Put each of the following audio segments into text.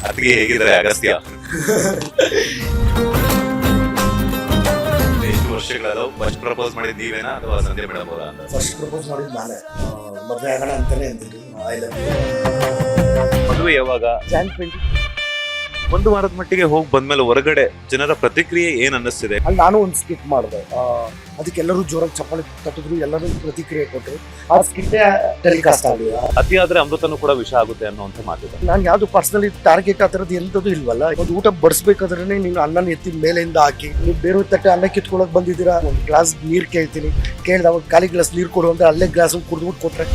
ಅತ್ತಿಗೆ ಹೇಗಿದ್ದಾರೆ ಅಗಸ್ತ್ಯ? ಎಷ್ಟು ವರ್ಷಗಳಲ್ಲ ಫಸ್ಟ್ ಪ್ರಪೋಸ್ ಮಾಡಿದ್ ನೀವೇನಾ ಅಥವಾ ಸಂಧ್ಯಾ ಮೇಡಮ್ ಅವರ ಅಂತ? ಫಸ್ಟ್ ಪ್ರಪೋಸ್ ಮಾಡಿದ್ದು ನಾನೇ. ಮದುವೆ ಆಗೋಣ ಅಂತಾನೆ ಅಂದಿದ್ದು. I love you. ಮದುವೆ ಯಾವಾಗ? ಜಾನ್ 20. ಒಂದು ವಾರದ ಮಟ್ಟಿಗೆ ಹೋಗಿ ಬಂದ್ಮೇಲೆ ಹೊರಗಡೆ ಜನರ ಪ್ರತಿಕ್ರಿಯೆ ಏನ್ ಅನ್ನಿಸ್ತಿದೆ? ಅಲ್ಲಿ ನಾನು ಒಂದು ಸ್ಕಿಟ್ ಮಾಡಿದೆ. ಅದಕ್ಕೆಲ್ಲರೂ ಜೋರಾಗಿ ಚಪ್ಪಾಳೆ ತಟ್ಟಿದ್ರು, ಎಲ್ಲರೂ ಪ್ರತಿಕ್ರಿಯೆ ಕೊಟ್ಟರು. ಆ ಸ್ಕಿಟ್ಟೇ ಟೆಲಿಕಾಸ್ಟ್ ಆಗಲಿಲ್ಲ. ಅತಿಯಾದ್ರೆ ಅಮೃತನೂ ಕೂಡ ವಿಷ ಆಗುತ್ತೆ ಅನ್ನುವಂತ ಮಾತಿದೆ. ನಾನು ಯಾವುದು ಪರ್ಸನಲಿ ಟಾರ್ಗೆಟ್ ಆ ಥರದ್ದು ಎಂಥದ್ದು ಇಲ್ವಲ್ಲ. ಒಂದು ಊಟ ಬಡಿಸ್ಬೇಕಾದ್ರೆ ನೀನು ಅನ್ನನ ಎತ್ತಿ ಮೇಲೆಯಿಂದ ಹಾಕಿ, ನೀವು ಬೇರೆ ತಟ್ಟೆ ಅನ್ನ ಕಿತ್ಕೊಳಕ್ ಬಂದಿದ್ದೀರಾ, ಒಂದು ಗ್ಲಾಸ್ ನೀರು ಕೇಳ್ತೀನಿ, ಕೇಳಿದವಾಗ ಖಾಲಿ ಗ್ಲಾಸ್ ನೀರು ಕೊಡು ಅಂದ್ರೆ ಅಲ್ಲೇ ಗ್ಲಾಸ್ ಕುಡಿದ್ಬಿಟ್ಟು ಕೊಟ್ರೆ.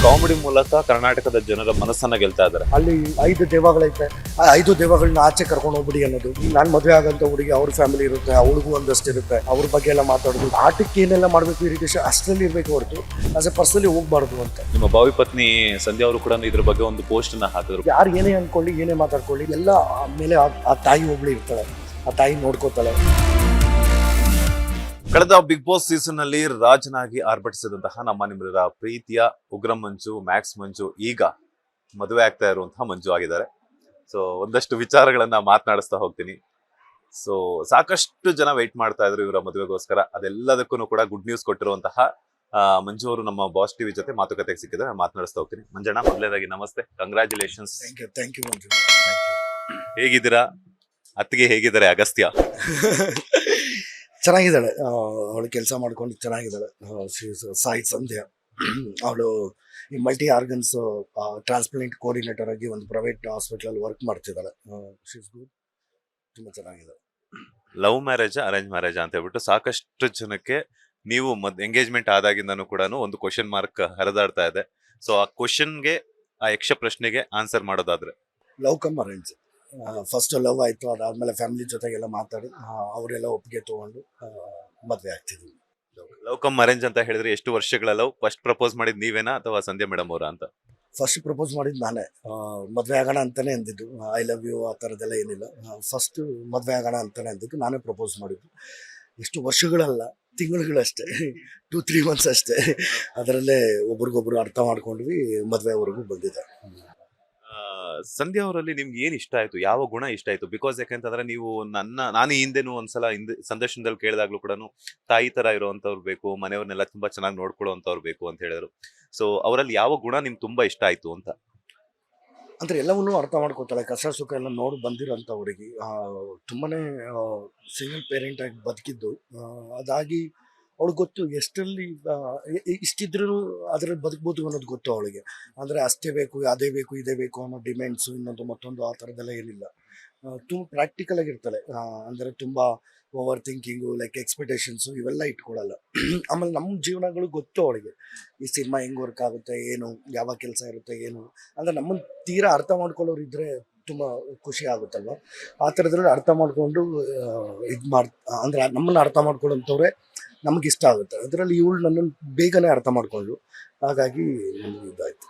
ಕಾಮಿಡಿ ಮೂಲಕ ಕರ್ನಾಟಕದ ಜನರ ಮನಸ್ಸನ್ನ ಗೆಲ್ತಾ ಇದ್ದಾರೆ. ಅಲ್ಲಿ 5 ದೇವಗಳೈತೆ, ಆ 5 ದೇವಗಳನ್ನ ಆಚೆ ಕರ್ಕೊಂಡು ಹೋಗ್ಬಿಡಿ ಅನ್ನೋದು. ನಾನು ಮದುವೆ ಆಗಂತ ಹುಡುಗಿ, ಅವ್ರ ಫ್ಯಾಮಿಲಿ ಇರುತ್ತೆ, ಅವಳಿಗೂ ಒಂದಷ್ಟು ಇರುತ್ತೆ, ಅವ್ರ ಬಗ್ಗೆ ಎಲ್ಲ ಮಾತಾಡೋದು. ಆಟಕ್ಕೆ ಏನೆಲ್ಲ ಮಾಡಬೇಕು ಇರಿಟೇಷನ್ ಅಷ್ಟರಲ್ಲಿ ಇರಬೇಕು ಹೊರತು ಆಸ್ ಎ ಪರ್ಸನಲಿ ಹೋಗ್ಬಾರ್ದು ಅಂತ. ನಿಮ್ಮ ಭಾವಿ ಪತ್ನಿ ಸಂಧ್ಯಾ ಅವರು ಕೂಡ ಇದ್ರ ಬಗ್ಗೆ ಒಂದು ಪೋಸ್ಟ್ ಅನ್ನ ಹಾಕಿದ್ರು. ಯಾರು ಏನೇ ಅನ್ಕೊಳ್ಳಿ, ಏನೇ ಮಾತಾಡ್ಕೊಳ್ಳಿ, ಎಲ್ಲ ಮೇಲೆ ಆ ತಾಯಿ ಒಬ್ಳು ಇರ್ತಾಳೆ, ಆ ತಾಯಿ ನೋಡ್ಕೋತಾಳೆ. ಕಳೆದ ಬಿಗ್ ಬಾಸ್ ಸೀಸನ್ ನಲ್ಲಿ ರಾಜನಾಗಿ ಆರ್ಭಟಿಸಿದಂತಹ ನಮ್ಮ ನಿಮ್ಮೆಲ್ಲರ ಪ್ರೀತಿಯ ಉಗ್ರಂ ಮಂಜು, ಮ್ಯಾಕ್ಸ್ ಮಂಜು ಈಗ ಮದುವೆ ಆಗ್ತಾ ಇರುವಂತಹ ಮಂಜು ಆಗಿದ್ದಾರೆ. ಸೊ ಒಂದಷ್ಟು ವಿಚಾರಗಳನ್ನ ಮಾತನಾಡಿಸ್ತಾ ಹೋಗ್ತೀನಿ. ಸೊ ಸಾಕಷ್ಟು ಜನ ವೆಯ್ಟ್ ಮಾಡ್ತಾ ಇದ್ರು ಇವರ ಮದುವೆಗೋಸ್ಕರ. ಅದೆಲ್ಲದಕ್ಕೂ ಕೂಡ ಗುಡ್ ನ್ಯೂಸ್ ಕೊಟ್ಟಿರುವಂತಹ ಮಂಜು ಅವರು ನಮ್ಮ ಬಾಸ್ ಟಿವಿ ಜೊತೆ ಮಾತುಕತೆಗೆ ಸಿಕ್ಕಿದ್ರೆ ಮಾತನಾಡಿಸ್ತಾ ಹೋಗ್ತೀನಿ. ಮಂಜಣ್ಣ, ಮೊದಲನೇದಾಗಿ ನಮಸ್ತೆ, ಕಂಗ್ರಾಚುಲೇಷನ್ಸ್. ಥ್ಯಾಂಕ್ ಯು ಮಂಜು. ಹೇಗಿದ್ದೀರಾ? ಅತ್ತಿಗೆ ಹೇಗಿದ್ದಾರೆ ಅಗಸ್ತ್ಯ? ಚೆನ್ನಾಗಿದ್ದಾಳೆ, ಅವಳು ಕೆಲಸ ಮಾಡ್ಕೊಂಡು ಚೆನ್ನಾಗಿದ್ದಾಳೆ. ಸಾಯಿ ಸಂಧ್ಯಾ, ಅವಳು ಈ ಮಲ್ಟಿ ಆರ್ಗನ್ಸ್ ಟ್ರಾನ್ಸ್ಪ್ಲಾಂಟ್ ಕೋಆರ್ಡಿನೇಟರ್ ಆಗಿ ಒಂದು ಪ್ರೈವೇಟ್ ಹಾಸ್ಪಿಟಲ್ ವರ್ಕ್ ಮಾಡ್ತಿದ್ದಾಳೆ. ಶೀಸ್ ಗುಡ್, ತುಂಬಾ ಚೆನ್ನಾಗಿದೆ. ಲವ್ ಮ್ಯಾರೇಜ್, ಅರೇಂಜ್ ಮ್ಯಾರೇಜ್ ಅಂತ ಹೇಳ್ಬಿಟ್ಟು ಸಾಕಷ್ಟು ಜನಕ್ಕೆ ನೀವು ಎಂಗೇಜ್ಮೆಂಟ್ ಆದಾಗಿಂದನೂ ಕೂಡ ಒಂದು ಕ್ವಶನ್ ಮಾರ್ಕ್ ಹರಿದಾಡ್ತಾ ಇದೆ. ಸೊ ಆ ಕ್ವಶನ್ಗೆ, ಆ ಯಕ್ಷ ಪ್ರಶ್ನೆಗೆ ಆನ್ಸರ್ ಮಾಡೋದಾದ್ರೆ? Love come arrange. First love ಆಯಿತು, ಅದಾದಮೇಲೆ ಫ್ಯಾಮಿಲಿ ಜೊತೆಗೆಲ್ಲ ಮಾತಾಡಿ ಅವರೆಲ್ಲ ಒಪ್ಪಿಗೆ ತೊಗೊಂಡು ಮದುವೆ ಆಗ್ತಿದ್ವಿ. ಲವ್ ಕಮ್ ಅರೇಂಜ್ ಅಂತ ಹೇಳಿದ್ರೆ ಎಷ್ಟು ವರ್ಷಗಳ ಲವ್? ಫಸ್ಟ್ ಪ್ರಪೋಸ್ ಮಾಡಿದ್ ನೀವೇನಾ ಅಥವಾ ಸಂಧ್ಯಾ ಮೇಡಮ್ ಅವರ ಅಂತ? ಫಸ್ಟ್ ಪ್ರಪೋಸ್ ಮಾಡಿದ್ದು ನಾನೇ. ಮದುವೆ ಆಗೋಣ ಅಂತಾನೆ ಅಂದಿದ್ದು. ಐ ಲವ್ ಯು ಆ ಥರದ್ದೆಲ್ಲ ಏನಿಲ್ಲ. ಫಸ್ಟ್ ಮದುವೆ ಆಗೋಣ ಅಂತಾನೆ ಅಂದಿದ್ದು, ನಾನೇ ಪ್ರಪೋಸ್ ಮಾಡಿದ್ದು. ಎಷ್ಟು ವರ್ಷಗಳಲ್ಲ, ತಿಂಗಳುಗಳಷ್ಟೇ, 2-3 ಮಂತ್ಸ್ ಅಷ್ಟೇ. ಅದರಲ್ಲೇ ಒಬ್ರಿಗೊಬ್ರು ಅರ್ಥ ಮಾಡ್ಕೊಂಡ್ವಿ, ಮದುವೆವರೆಗೂ ಬಂದಿದೆ. ಸಂಧ್ಯಾ ಅವರಲ್ಲಿ ನಿಮ್ಗೆ ಏನ್ ಇಷ್ಟ ಆಯ್ತು? ಯಾವ ಗುಣ ಇಷ್ಟ ಆಯ್ತು? ಬಿಕಾಸ್ ಯಾಕಂತಂದ್ರೆ ನೀವು ನಾನು ಹಿಂದೆನೂ ಒಂದ್ಸಲ ಸಂದರ್ಶನದಲ್ಲಿ ಕೇಳಿದಾಗ್ಲೂ ಕೂಡ ತಾಯಿ ತರ ಇರುವಂತವ್ರು ಬೇಕು, ಮನೆಯವ್ರನ್ನೆಲ್ಲ ತುಂಬಾ ಚೆನ್ನಾಗಿ ನೋಡ್ಕೊಳ್ಳುವಂತವ್ರು ಬೇಕು ಅಂತ ಹೇಳಿದ್ರು. ಸೊ ಅವರಲ್ಲಿ ಯಾವ ಗುಣ ನಿಮ್ಗೆ ತುಂಬಾ ಇಷ್ಟ ಆಯ್ತು ಅಂತ? ಅಂದ್ರೆ ಎಲ್ಲವನ್ನೂ ಅರ್ಥ ಮಾಡ್ಕೋತಾಳೆ, ಕಷ್ಟ ಸುಖ ಎಲ್ಲ ನೋಡಿ ಬಂದಿರೋಂಥ ಹುಡುಗಿ. ತುಂಬಾನೇ ಸಿಂಗಲ್ ಪೇರೆಂಟ್ ಆಗಿ ಬದುಕಿದ್ದು. ಅದಾಗಿ ಅವಳಿಗೆ ಗೊತ್ತು ಎಷ್ಟರಲ್ಲಿ ಇಷ್ಟಿದ್ರೂ ಅದರಲ್ಲಿ ಬದುಕ್ಬೋದು ಅನ್ನೋದು ಗೊತ್ತು ಅವಳಿಗೆ. ಅಂದರೆ ಅಷ್ಟೇ ಬೇಕು, ಅದೇ ಬೇಕು, ಇದೇ ಬೇಕು ಅನ್ನೋ ಡಿಮ್ಯಾಂಡ್ಸು, ಇನ್ನೊಂದು ಮತ್ತೊಂದು ಆ ಥರದ್ದೆಲ್ಲ ಏನಿಲ್ಲ. ತುಂಬ ಪ್ರಾಕ್ಟಿಕಲ್ ಆಗಿರ್ತಾಳೆ. ಅಂದರೆ ತುಂಬ ಓವರ್ ಥಿಂಕಿಂಗು, ಲೈಕ್ ಎಕ್ಸ್ಪೆಕ್ಟೇಷನ್ಸು ಇವೆಲ್ಲ ಇಟ್ಕೊಳ್ಳಲ್ಲ. ಆಮೇಲೆ ನಮ್ಮ ಜೀವನಗಳು ಗೊತ್ತು ಅವಳಿಗೆ, ಈ ಸಿನಿಮಾ ಹೆಂಗೆ ವರ್ಕ್ ಆಗುತ್ತೆ, ಏನು ಯಾವ ಕೆಲಸ ಇರುತ್ತೆ, ಏನು ಅಂದರೆ ನಮ್ಮನ್ನು ತೀರಾ ಅರ್ಥ ಮಾಡ್ಕೊಳ್ಳೋರು ಇದ್ದರೆ ತುಂಬ ಖುಷಿ ಆಗುತ್ತಲ್ವ. ಆ ಥರದ್ರಲ್ಲಿ ಅರ್ಥ ಮಾಡಿಕೊಂಡು ಇದು ಅಂದರೆ ನಮ್ಮನ್ನು ಅರ್ಥ ಮಾಡ್ಕೊಳ್ಳೋಂಥವ್ರೆ ನಮ್ಗೆ ಇಷ್ಟ ಆಗುತ್ತೆ. ಅದರಲ್ಲಿ ಇವಳು ನನ್ನನ್ನು ಬೇಗನೆ ಅರ್ಥ ಮಾಡ್ಕೊಂಡ್ಳು, ಹಾಗಾಗಿ ನಮ್ಗೆ ಇದಾಯ್ತು.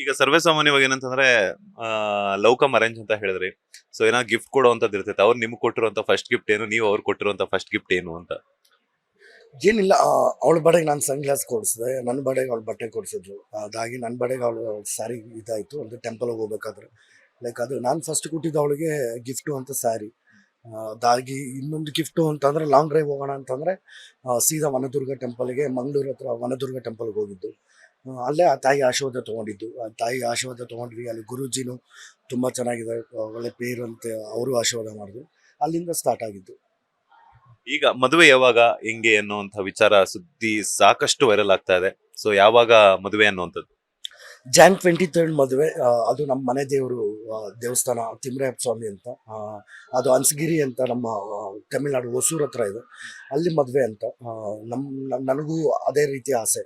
ಈಗ ಸರ್ವೇ ಸಾಮಾನ್ಯವಾಗಿ ಏನಂತಂದ್ರೆ ಲವ್ ಕಮ್ ಅರೇಂಜ್ ಅಂತ ಹೇಳಿದ್ರಿ. ಸೊ ಏನೋ ಗಿಫ್ಟ್ ಕೊಡುವಂತದ್ದು ಇರ್ತೈತೆ. ಅವ್ರು ನಿಮ್ಗೆ ಕೊಟ್ಟಿರುವಂತ ಫಸ್ಟ್ ಗಿಫ್ಟ್ ಏನು, ನೀವು ಅವ್ರು ಕೊಟ್ಟಿರುವಂತ ಫಸ್ಟ್ ಗಿಫ್ಟ್ ಏನು ಅಂತ? ಏನಿಲ್ಲ, ಅವಳ ಬಡೆಗೆ ನಾನು ಸನ್ ಗ್ಲಾಸ್ ಕೊಡಿಸಿದೆ, ನನ್ನ ಬಡೆಗೆ ಅವಳು ಬಟ್ಟೆ ಕೊಡಿಸಿದ್ರು. ಅದಾಗಿ ನನ್ನ ಬಡೆಗೆ ಅವಳು ಸ್ಯಾರಿ ಇದಾಯಿತು. ಅಂದರೆ ಟೆಂಪಲ್ಗೆ ಹೋಗ್ಬೇಕಾದ್ರೆ ಲೈಕ್ ಅದು ನಾನು ಫಸ್ಟ್ ಕೊಟ್ಟಿದ್ದು ಅವಳಿಗೆ ಗಿಫ್ಟು ಅಂತ ಸ್ಯಾರಿ. ಅದಾಗಿ ಇನ್ನೊಂದು ಗಿಫ್ಟು ಅಂತಂದರೆ ಲಾಂಗ್ ಡ್ರೈವ್ ಹೋಗೋಣ ಅಂತಂದರೆ ಸೀದಾ ವನದುರ್ಗ ಟೆಂಪಲ್ಗೆ, ಮಂಗಳೂರು ಹತ್ರ ವನದುರ್ಗ ಟೆಂಪಲ್ಗೆ ಹೋಗಿದ್ದು. ಅಲ್ಲೇ ಆ ತಾಯಿ ಆಶೀರ್ವಾದ ತೊಗೊಂಡಿದ್ದು. ಆ ತಾಯಿ ಆಶೀರ್ವಾದ ತೊಗೊಂಡ್ವಿ. ಅಲ್ಲಿ ಗುರೂಜಿನೂ ತುಂಬ ಚೆನ್ನಾಗಿದೆ, ಒಳ್ಳೆ ಪೇರು ಅಂತ ಅವರು ಆಶೀರ್ವಾದ ಮಾಡಿದ್ರು. ಅಲ್ಲಿಂದ ಸ್ಟಾರ್ಟ್ ಆಗಿದ್ದು. ಈಗ ಮದುವೆ ಯಾವಾಗ, ಹೆಂಗೆ ಅನ್ನುವಂಥ ವಿಚಾರ ಸುದ್ದಿ ಸಾಕಷ್ಟು ವೈರಲ್ ಆಗ್ತಾ ಇದೆ. ಸೊ ಯಾವಾಗ ಮದುವೆ ಅನ್ನುವಂಥದ್ದು? ಜಾನ್ 23 ಮದುವೆ. ಅದು ನಮ್ಮ ಮನೆ ದೇವರು ದೇವಸ್ಥಾನ ತಿಮ್ಮರಾಯಪ್ಪ ಸ್ವಾಮಿ ಅಂತ. ಅದು ಅನ್ಸಗಿರಿ ಅಂತ ನಮ್ಮ ತಮಿಳ್ನಾಡು ಹೊಸೂರು ಹತ್ರ ಇದೆ, ಅಲ್ಲಿ ಮದುವೆ ಅಂತ. ನನಗೂ ಅದೇ ರೀತಿ ಆಸೆ.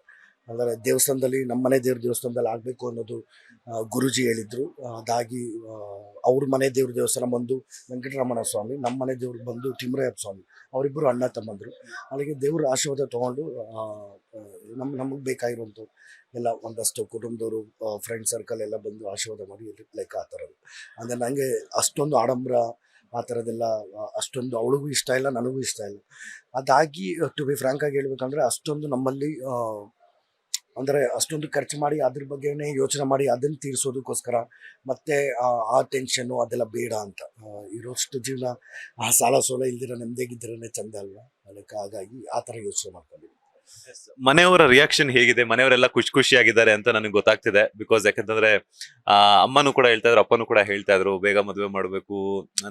ಅಂದರೆ ದೇವಸ್ಥಾನದಲ್ಲಿ, ನಮ್ಮ ಮನೆ ದೇವ್ರ ದೇವಸ್ಥಾನದಲ್ಲಿ ಆಗಬೇಕು ಅನ್ನೋದು ಗುರೂಜಿ ಹೇಳಿದರು. ಅದಾಗಿ ಅವ್ರ ಮನೆ ದೇವ್ರ ದೇವಸ್ಥಾನ ಬಂದು ವೆಂಕಟರಮಣ ಸ್ವಾಮಿ, ನಮ್ಮ ಮನೆ ದೇವ್ರಿಗೆ ಬಂದು ತಿಮ್ಮರಾಯಪ್ಪ ಸ್ವಾಮಿ. ಅವರಿಬ್ಬರು ಅಣ್ಣ ತಮ್ಮಂದರು. ಅಲ್ಲಿಗೆ ದೇವ್ರ ಆಶೀರ್ವಾದ ತೊಗೊಂಡು ನಮಗೆ ಬೇಕಾಗಿರುವಂಥ ಎಲ್ಲ ಒಂದಷ್ಟು ಕುಟುಂಬದವರು, ಫ್ರೆಂಡ್ ಸರ್ಕಲ್ ಎಲ್ಲ ಬಂದು ಆಶೀರ್ವಾದ ಮಾಡಿ ಲೈಕ್ ಆ ಥರದ್ದು. ಅಂದರೆ ನನಗೆ ಅಷ್ಟೊಂದು ಆಡಂಬರ ಆ ಥರದ್ದೆಲ್ಲ ಅಷ್ಟೊಂದು ಅವಳಿಗೂ ಇಷ್ಟ ಇಲ್ಲ, ನನಗೂ ಇಷ್ಟ ಇಲ್ಲ. ಅದಾಗಿ ಟು ಬಿ ಫ್ರ್ಯಾಂಕ್ ಆಗಿ ಹೇಳ್ಬೇಕಂದ್ರೆ ಅಷ್ಟೊಂದು ನಮ್ಮಲ್ಲಿ ಅಂದರೆ ಅಷ್ಟೊಂದು ಖರ್ಚು ಮಾಡಿ ಅದ್ರ ಬಗ್ಗೆನೇ ಯೋಚನೆ ಮಾಡಿ ಅದನ್ನು ತೀರಿಸೋದಕ್ಕೋಸ್ಕರ ಮತ್ತೆ ಆ ಟೆನ್ಷನ್ನು ಅದೆಲ್ಲ ಬೇಡ ಅಂತ ಇರೋಷ್ಟು ಜೀವನ ಆ ಸಾಲ ಸೋಲ ಇಲ್ದಿರ ನೆಮ್ಮದಿಯಾಗಿದ್ದರೆ ಚಂದ ಅಲ್ವಾ ಅದಕ್ಕೆ ಹಾಗಾಗಿ ಆ ಥರ ಯೋಚನೆ ಮಾಡ್ಕೊಂಡಿದ್ದೀನಿ. ಮನೆಯವರ ರಿಯಾಕ್ಷನ್ ಹೇಗಿದೆ? ಮನೆಯವರೆಲ್ಲ ಖುಷಿಯಾಗಿದ್ದಾರೆ ಅಂತ ನನಗೆ ಗೊತ್ತಾಗ್ತಿದೆ. ಬಿಕಾಸ್ ಯಾಕಂತಂದ್ರೆ ಅಮ್ಮನೂ ಕೂಡ ಹೇಳ್ತಾ ಇದ್ರು, ಅಪ್ಪನೂ ಕೂಡ ಹೇಳ್ತಾ ಇದ್ರು, ಬೇಗ ಮದುವೆ ಮಾಡ್ಬೇಕು,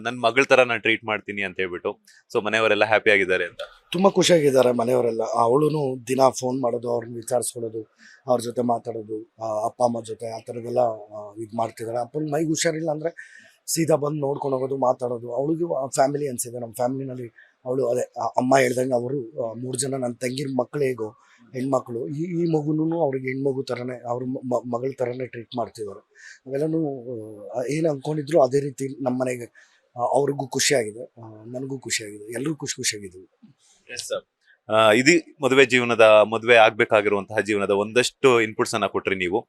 ನನ್ ಮಗಳ ತರ ನಾನು ಟ್ರೀಟ್ ಮಾಡ್ತೀನಿ ಅಂತ ಹೇಳ್ಬಿಟ್ಟು. ಸೊ ಮನೆಯವರೆಲ್ಲ ಹ್ಯಾಪಿ ಆಗಿದ್ದಾರೆ ಅಂತ. ತುಂಬ ಖುಷಿಯಾಗಿದ್ದಾರೆ ಮನೆಯವರೆಲ್ಲ. ಅವಳು ದಿನ ಫೋನ್ ಮಾಡೋದು, ಅವ್ರನ್ನ ವಿಚಾರಿಸ್ಕೊಳ್ಳೋದು, ಅವ್ರ ಜೊತೆ ಮಾತಾಡೋದು, ಅಪ್ಪ ಅಮ್ಮ ಜೊತೆ ಆ ಥರದ್ದೆಲ್ಲ ಇದು ಮಾಡ್ತಿದ್ದಾರೆ. ಅಪ್ಪನ ಮೈಗೆ ಹುಷಾರಿಲ್ಲ ಅಂದರೆ ಸೀದಾ ಬಂದು ನೋಡ್ಕೊಂಡು ಹೋಗೋದು, ಮಾತಾಡೋದು. ಅವಳಿಗೂ ಫ್ಯಾಮಿಲಿ ಅನಿಸಿದೆ. ನಮ್ಮ ಫ್ಯಾಮಿಲಿನಲ್ಲಿ ಅವಳು ಅದೇ ಅಮ್ಮ ಹೇಳ್ದಂಗೆ ಅವರು 3 ಜನ ನನ್ನ ತಂಗಿರ ಮಕ್ಕಳು ಹೇಗೋ ಹೆಣ್ಮಕ್ಳು, ಈ ಮಗುನೂ ಅವ್ರಿಗೆ ಹೆಣ್ಮಗು ಥರನೇ ಅವ್ರ ಮಗಳ ಥರನೇ ಟ್ರೀಟ್ ಮಾಡ್ತಿದ್ದಾರೆ. ಅವೆಲ್ಲನೂ ಏನು ಅಂದ್ಕೊಂಡಿದ್ರು ಅದೇ ರೀತಿ ನಮ್ಮ ಮನೆಗೆ ಅವ್ರಿಗೂ ಖುಷಿಯಾಗಿದೆ, ನನಗೂ ಖುಷಿಯಾಗಿದೆ, ಎಲ್ಲರೂ ಖುಷಿಯಾಗಿದ್ದೀವಿ. ಇದು ಮದುವೆ ಆಗ್ಬೇಕಾಗಿರುವಂತಹ ಜೀವನದ ಒಂದಷ್ಟು ಇನ್ಪುಟ್ಸ್ ಅನ್ನ ಕೊಟ್ರಿ ನೀವು.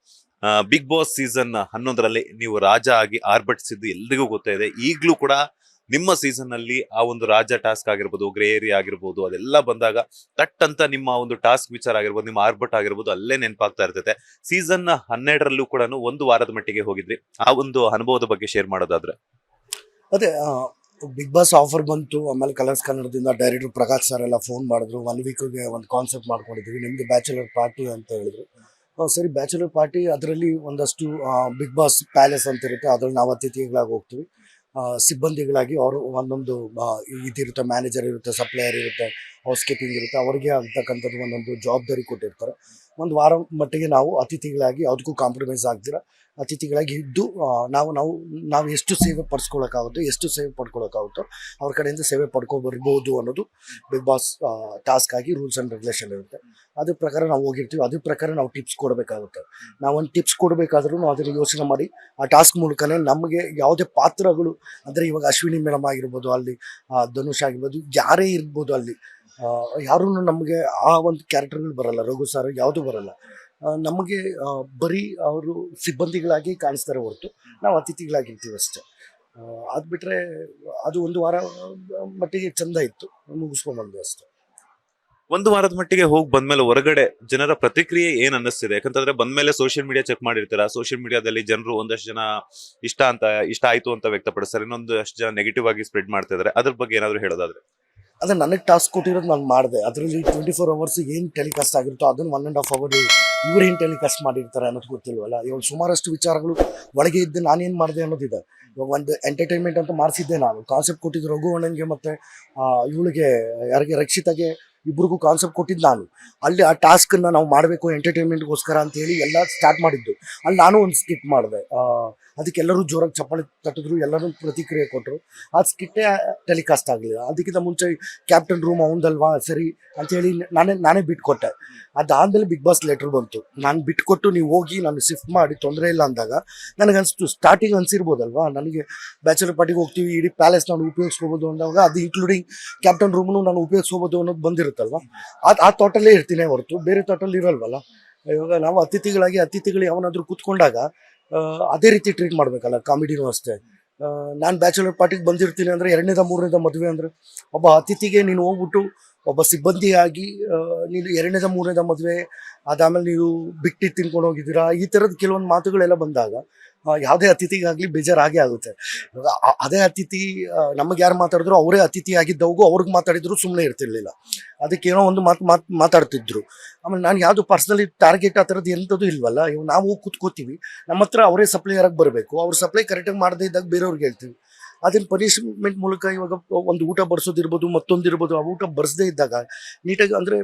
ಬಿಗ್ ಬಾಸ್ ಸೀಸನ್ 11ರಲ್ಲಿ ನೀವು ರಾಜ ಆಗಿ ಆರ್ಭಟಿಸಿದ್ದು ಎಲ್ರಿಗೂ ಗೊತ್ತಿದೆ. ಈಗ್ಲೂ ಕೂಡ ನಿಮ್ಮ ಸೀಸನ್ ನಲ್ಲಿ ಆ ಒಂದು ರಾಜ ಟಾಸ್ಕ್ ಆಗಿರ್ಬೋದು, ಗ್ರೇ ಏರಿಯಾ ಆಗಿರ್ಬೋದು, ಅದೆಲ್ಲ ಬಂದಾಗ ತಟ್ ಅಂತ ನಿಮ್ಮ ಒಂದು ಟಾಸ್ಕ್ ವಿಚಾರ ಆಗಿರ್ಬೋದು, ನಿಮ್ಮ ಆರ್ಭಟ ಆಗಿರ್ಬೋದು ಅಲ್ಲೇ ನೆನಪಾಗ್ತಾ ಇರ್ತೈತೆ. ಸೀಸನ್ 12ರಲ್ಲೂ ಕೂಡ 1 ವಾರದ ಮಟ್ಟಿಗೆ ಹೋಗಿದ್ರಿ. ಆ ಒಂದು ಅನುಭವದ ಬಗ್ಗೆ ಶೇರ್ ಮಾಡೋದಾದ್ರೆ? ಅದೇ ಬಿಗ್ ಬಾಸ್ ಆಫರ್ ಬಂತು. ಆಮೇಲೆ ಕಲರ್ಸ್ ಕನ್ನಡದಿಂದ ಡೈರೆಕ್ಟರ್ ಪ್ರಕಾಶ್ ಸರ್ ಎಲ್ಲ ಫೋನ್ ಮಾಡಿದ್ರು. 1 ವೀಕ್ಗೆ ಒಂದು ಕಾನ್ಸೆಪ್ಟ್ ಮಾಡ್ಕೊಂಡಿದ್ವಿ, ನಿಮ್ದು ಬ್ಯಾಚುಲರ್ ಪಾರ್ಟಿ ಅಂತ ಹೇಳಿದ್ರು. ಸರಿ, ಬ್ಯಾಚುಲರ್ ಪಾರ್ಟಿ, ಅದರಲ್ಲಿ ಒಂದಷ್ಟು ಬಿಗ್ ಬಾಸ್ ಪ್ಯಾಲೇಸ್ ಅಂತ ಇರುತ್ತೆ, ಅದ್ರಲ್ಲಿ ನಾವು ಅತಿಥಿಗಳಾಗಿ ಹೋಗ್ತೀವಿ. ಸಿಬ್ಬಂದಿಗಳಾಗಿ ಅವರು ಒಂದೊಂದು ಇದಿರುತ್ತೆ, ಮ್ಯಾನೇಜರ್ ಇರುತ್ತೆ, ಸಪ್ಲೈಯರ್ ಇರುತ್ತೆ, ಹೌಸ್ ಕೀಪಿಂಗ್ ಇರುತ್ತೆ, ಅವರಿಗೆ ಆಗ್ತಕ್ಕಂಥದ್ದು ಒಂದೊಂದು ಜವಾಬ್ದಾರಿ ಕೊಟ್ಟಿರ್ತಾರೆ. 1 ವಾರ ಮಟ್ಟಿಗೆ ನಾವು ಅತಿಥಿಗಳಾಗಿ ಅದಕ್ಕೂ ಕಾಂಪ್ರಮೈಸ್ ಆಗ್ದಿರ ಅತಿಥಿಗಳಾಗಿ ಇದ್ದು ನಾವು ಎಷ್ಟು ಸೇವೆ ಪಡಿಸ್ಕೊಳಕ್ಕಾಗುತ್ತೋ, ಎಷ್ಟು ಸೇವೆ ಪಡ್ಕೊಳಕ್ಕಾಗುತ್ತೋ ಅವ್ರ ಕಡೆಯಿಂದ ಸೇವೆ ಪಡ್ಕೊಬರ್ಬೋದು ಅನ್ನೋದು ಬಿಗ್ ಬಾಸ್ ಟಾಸ್ಕ್ ಆಗಿ ರೂಲ್ಸ್ ಆ್ಯಂಡ್ ರೆಗ್ಯುಲೇಷನ್ ಇರುತ್ತೆ. ಅದ್ರ ಪ್ರಕಾರ ನಾವು ಹೋಗಿರ್ತೀವಿ. ಅದ್ರ ಪ್ರಕಾರ ನಾವು ಟಿಪ್ಸ್ ಕೊಡಬೇಕಾಗುತ್ತೆ. ನಾವೊಂದು ಟಿಪ್ಸ್ ಕೊಡಬೇಕಾದ್ರೂ ಅದನ್ನು ಯೋಚನೆ ಮಾಡಿ ಆ ಟಾಸ್ಕ್ ಮೂಲಕನೇ ನಮಗೆ ಯಾವುದೇ ಪಾತ್ರಗಳು, ಅಂದರೆ ಇವಾಗ ಅಶ್ವಿನಿ ಮೇಡಮ್ ಆಗಿರ್ಬೋದು, ಅಲ್ಲಿ ಧನುಷ್ ಆಗಿರ್ಬೋದು, ಯಾರೇ ಇರ್ಬೋದು, ಅಲ್ಲಿ ಯಾರೂ ನಮಗೆ ಆ ಒಂದು ಕ್ಯಾರೆಕ್ಟರ್ಗಳು ಬರಲ್ಲ. ರಘು ಸರ್ ಯಾವುದೂ ಬರಲ್ಲ. ನಮಗೆ ಬರೀ ಅವರು ಸಿಬ್ಬಂದಿಗಳಾಗಿ ಕಾಣಿಸ್ತಾರೆ ಹೊರತು ನಾವು ಅತಿಥಿಗಳಾಗಿರ್ತೀವಿ ಅಷ್ಟೇ. ಅದು ಬಿಟ್ಟರೆ ಅದು 1 ವಾರ ಮಟ್ಟಿಗೆ ಚೆಂದ ಇತ್ತು, ಮುಗಿಸ್ಕೊಂಡ್ಬಂದು ಅಷ್ಟೇ. 1 ವಾರದ ಮಟ್ಟಿಗೆ ಹೋಗಿ ಬಂದ್ಮೇಲೆ ಹೊರಗಡೆ ಜನರ ಪ್ರತಿಕ್ರಿಯೆ ಏನ್ ಅನ್ನಿಸ್ತಿದೆ? ಯಾಕಂತಂದ್ರೆ ಬಂದ್ಮೇಲೆ ಸೋಷಿಯಲ್ ಮೀಡಿಯಾ ಚೆಕ್ ಮಾಡಿರ್ತೀರಾ. ಸೋಷಿಯಲ್ ಮೀಡಿಯಾದಲ್ಲಿ ಜನರು ಒಂದಷ್ಟು ಜನ ಇಷ್ಟ ಆಯ್ತು ಅಂತ ವ್ಯಕ್ತಪಡಿಸ್ತಾರೆ, ಇನ್ನೊಂದಷ್ಟು ಜನ ನೆಗೆಟಿವ್ ಆಗಿ ಸ್ಪ್ರೆಡ್ ಮಾಡ್ತಾ ಇದಾರೆ. ಅದ್ರ ಬಗ್ಗೆ ಏನಾದ್ರು ಹೇಳೋದಾದ್ರೆ? ಅದೇ ನನಗೆ ಟಾಸ್ಕ್ ಕೊಟ್ಟಿರೋದು ನಾನು ಮಾಡಿದೆ. ಅದರಲ್ಲಿ 24 hours ಏನು ಟೆಲಿಕಾಸ್ಟ್ ಆಗಿರುತ್ತೋ ಅದನ್ನು 1.5 hour ಇವ್ರು ಏನು ಟೆಲಿಕಾಸ್ಟ್ ಮಾಡಿರ್ತಾರೆ ಅನ್ನೋದು ಗೊತ್ತಿಲ್ವಲ್ಲ. ಇವಾಗ ಸುಮಾರಷ್ಟು ವಿಚಾರಗಳು ಒಳಗೆ ಇದ್ದು ನಾನೇನು ಮಾಡಿದೆ ಅನ್ನೋದಿದೆ. ಇವಾಗ ಒಂದು ಎಂಟರ್ಟೈನ್ಮೆಂಟ್ ಅಂತ ಮಾಡಿಸಿದ್ದೆ ನಾನು. ಕಾನ್ಸೆಪ್ಟ್ ಕೊಟ್ಟಿದ್ದು ರಘು ಅಣ್ಣನಿಗೆ ಮತ್ತು ಇವಳಿಗೆ ಯಾರಿಗೆ ರಕ್ಷಿತಾಗೆ ಇಬ್ರಿಗೂ ಕಾನ್ಸೆಪ್ಟ್ ಕೊಟ್ಟಿದ್ದು ನಾನು. ಅಲ್ಲಿ ಆ ಟಾಸ್ಕನ್ನು ನಾವು ಮಾಡಬೇಕು ಎಂಟರ್ಟೈನ್ಮೆಂಟ್ಗೋಸ್ಕರ ಅಂತೇಳಿ ಎಲ್ಲ ಸ್ಟಾರ್ಟ್ ಮಾಡಿದ್ದು. ಅಲ್ಲಿ ನಾನು ಒಂದು ಸ್ಕಿಟ್ ಮಾಡಿದೆ. ಅದಕ್ಕೆಲ್ಲರೂ ಜೋರಾಗಿ ಚಪ್ಪಾಳೆ ತಟ್ಟಿದ್ರು, ಎಲ್ಲರೂ ಪ್ರತಿಕ್ರಿಯೆ ಕೊಟ್ಟರು. ಆ ಸ್ಕಿಟ್ಟೇ ಟೆಲಿಕಾಸ್ಟ್ ಆಗಲಿಲ್ಲ. ಅದಕ್ಕಿಂತ ಮುಂಚೆ ಕ್ಯಾಪ್ಟನ್ ರೂಮ್ ಅವನದಲ್ವಾ ಸರಿ ಅಂಥೇಳಿ ನಾನೇ ಬಿಟ್ಕೊಟ್ಟೆ. ಅದಾದಮೇಲೆ ಬಿಗ್ ಬಾಸ್ ಲೆಟ್ರ್ ಬಂತು. ನಾನು ಬಿಟ್ಕೊಟ್ಟು ನೀವು ಹೋಗಿ ನಾನು ಶಿಫ್ಟ್ ಮಾಡಿ ತೊಂದರೆ ಇಲ್ಲ ಅಂದಾಗ ನನಗನ್ನಿಸ್ತು, ಸ್ಟಾರ್ಟಿಂಗ್ ಅನಿಸಿರ್ಬೋದಲ್ವಾ, ನನಗೆ ಬ್ಯಾಚುಲರ್ ಪಾರ್ಟಿಗೆ ಹೋಗ್ತೀವಿ, ಇಡೀ ಪ್ಯಾಲೇಸ್ ನಾನು ಉಪಯೋಗಿಸ್ಕೋಬೋದು ಅಂದಾಗ ಅದು ಇನ್ಕ್ಲೂಡಿಂಗ್ ಕ್ಯಾಪ್ಟನ್ ರೂಮ್ನು ನಾನು ಉಪಯೋಗಿಸ್ಕೋಬೋದು ಅನ್ನೋದು ಬಂದಿರುತ್ತಲ್ವ. ಆ ತೋಟಲ್ಲೇ ಇರ್ತೀನಿ ಹೊರತು ಬೇರೆ ತೋಟಲ್ಲಿ ಇರಲ್ವಲ್ಲ. ಇವಾಗ ನಾವು ಅತಿಥಿಗಳು ಯಾವನಾದರೂ ಕೂತ್ಕೊಂಡಾಗ ಅದೇ ರೀತಿ ಟ್ರೀಟ್ ಮಾಡಬೇಕಲ್ಲ. ಕಾಮಿಡಿನೂ ಅಷ್ಟೇ. ನಾನು ಬ್ಯಾಚುಲರ್ ಪಾರ್ಟಿಗೆ ಬಂದಿರ್ತೀನಿ ಅಂದರೆ 2ನೇದ 3ನೇದ ಮದುವೆ ಅಂದರೆ ಒಬ್ಬ ಅತಿಥಿಗೆ ನೀನು ಹೋಗ್ಬಿಟ್ಟು ಒಬ್ಬ ಸಿಬ್ಬಂದಿಯಾಗಿ ನೀನು 2ನೇದ 3ನೇದ ಮದುವೆ ಅದಾದಮೇಲೆ ನೀವು ಬಿಟ್ಟು ತಿನ್ಕೊಂಡು ಹೋಗಿದ್ದೀರಾ, ಈ ಥರದ ಕೆಲವೊಂದು ಮಾತುಗಳೆಲ್ಲ ಬಂದಾಗ ಯಾವುದೇ ಅತಿಥಿಗಾಗಲಿ ಬೇಜಾರಾಗೇ ಆಗುತ್ತೆ. ಅದೇ ಅತಿಥಿ ನಮಗೆ ಯಾರು ಮಾತಾಡಿದ್ರು ಅವರೇ ಅತಿಥಿ ಆಗಿದ್ದವಗೂ ಅವ್ರಿಗೆ ಮಾತಾಡಿದ್ರು ಸುಮ್ಮನೆ ಇರ್ತಿರ್ಲಿಲ್ಲ. ಅದಕ್ಕೇನೋ ಒಂದು ಮಾತಾಡ್ತಿದ್ರು. ಆಮೇಲೆ ನಾನು ಯಾವುದು ಪರ್ಸ್ನಲಿ ಟಾರ್ಗೆಟ್ ಆ ಥರದ್ದು ಎಂಥದ್ದು ಇಲ್ವಲ್ಲ. ಇವಾಗ ನಾವು ಕೂತ್ಕೋತೀವಿ, ನಮ್ಮ ಹತ್ರ ಅವರೇ ಸಪ್ಲೈಯರಾಗಿ ಬರಬೇಕು. ಅವ್ರು ಸಪ್ಲೈ ಕರೆಕ್ಟಾಗಿ ಮಾಡದೇ ಇದ್ದಾಗ ಬೇರೆಯವ್ರಿಗೆ ಹೇಳ್ತೀವಿ. ಅದನ್ನು ಪನಿಷ್ಮೆಂಟ್ ಮೂಲಕ ಇವಾಗ ಒಂದು ಊಟ ಬಡಿಸೋದಿರ್ಬೋದು, ಮತ್ತೊಂದಿರ್ಬೋದು, ಆ ಊಟ ಬಡಿಸದೇ ಇದ್ದಾಗ ನೀಟಾಗಿ, ಅಂದರೆ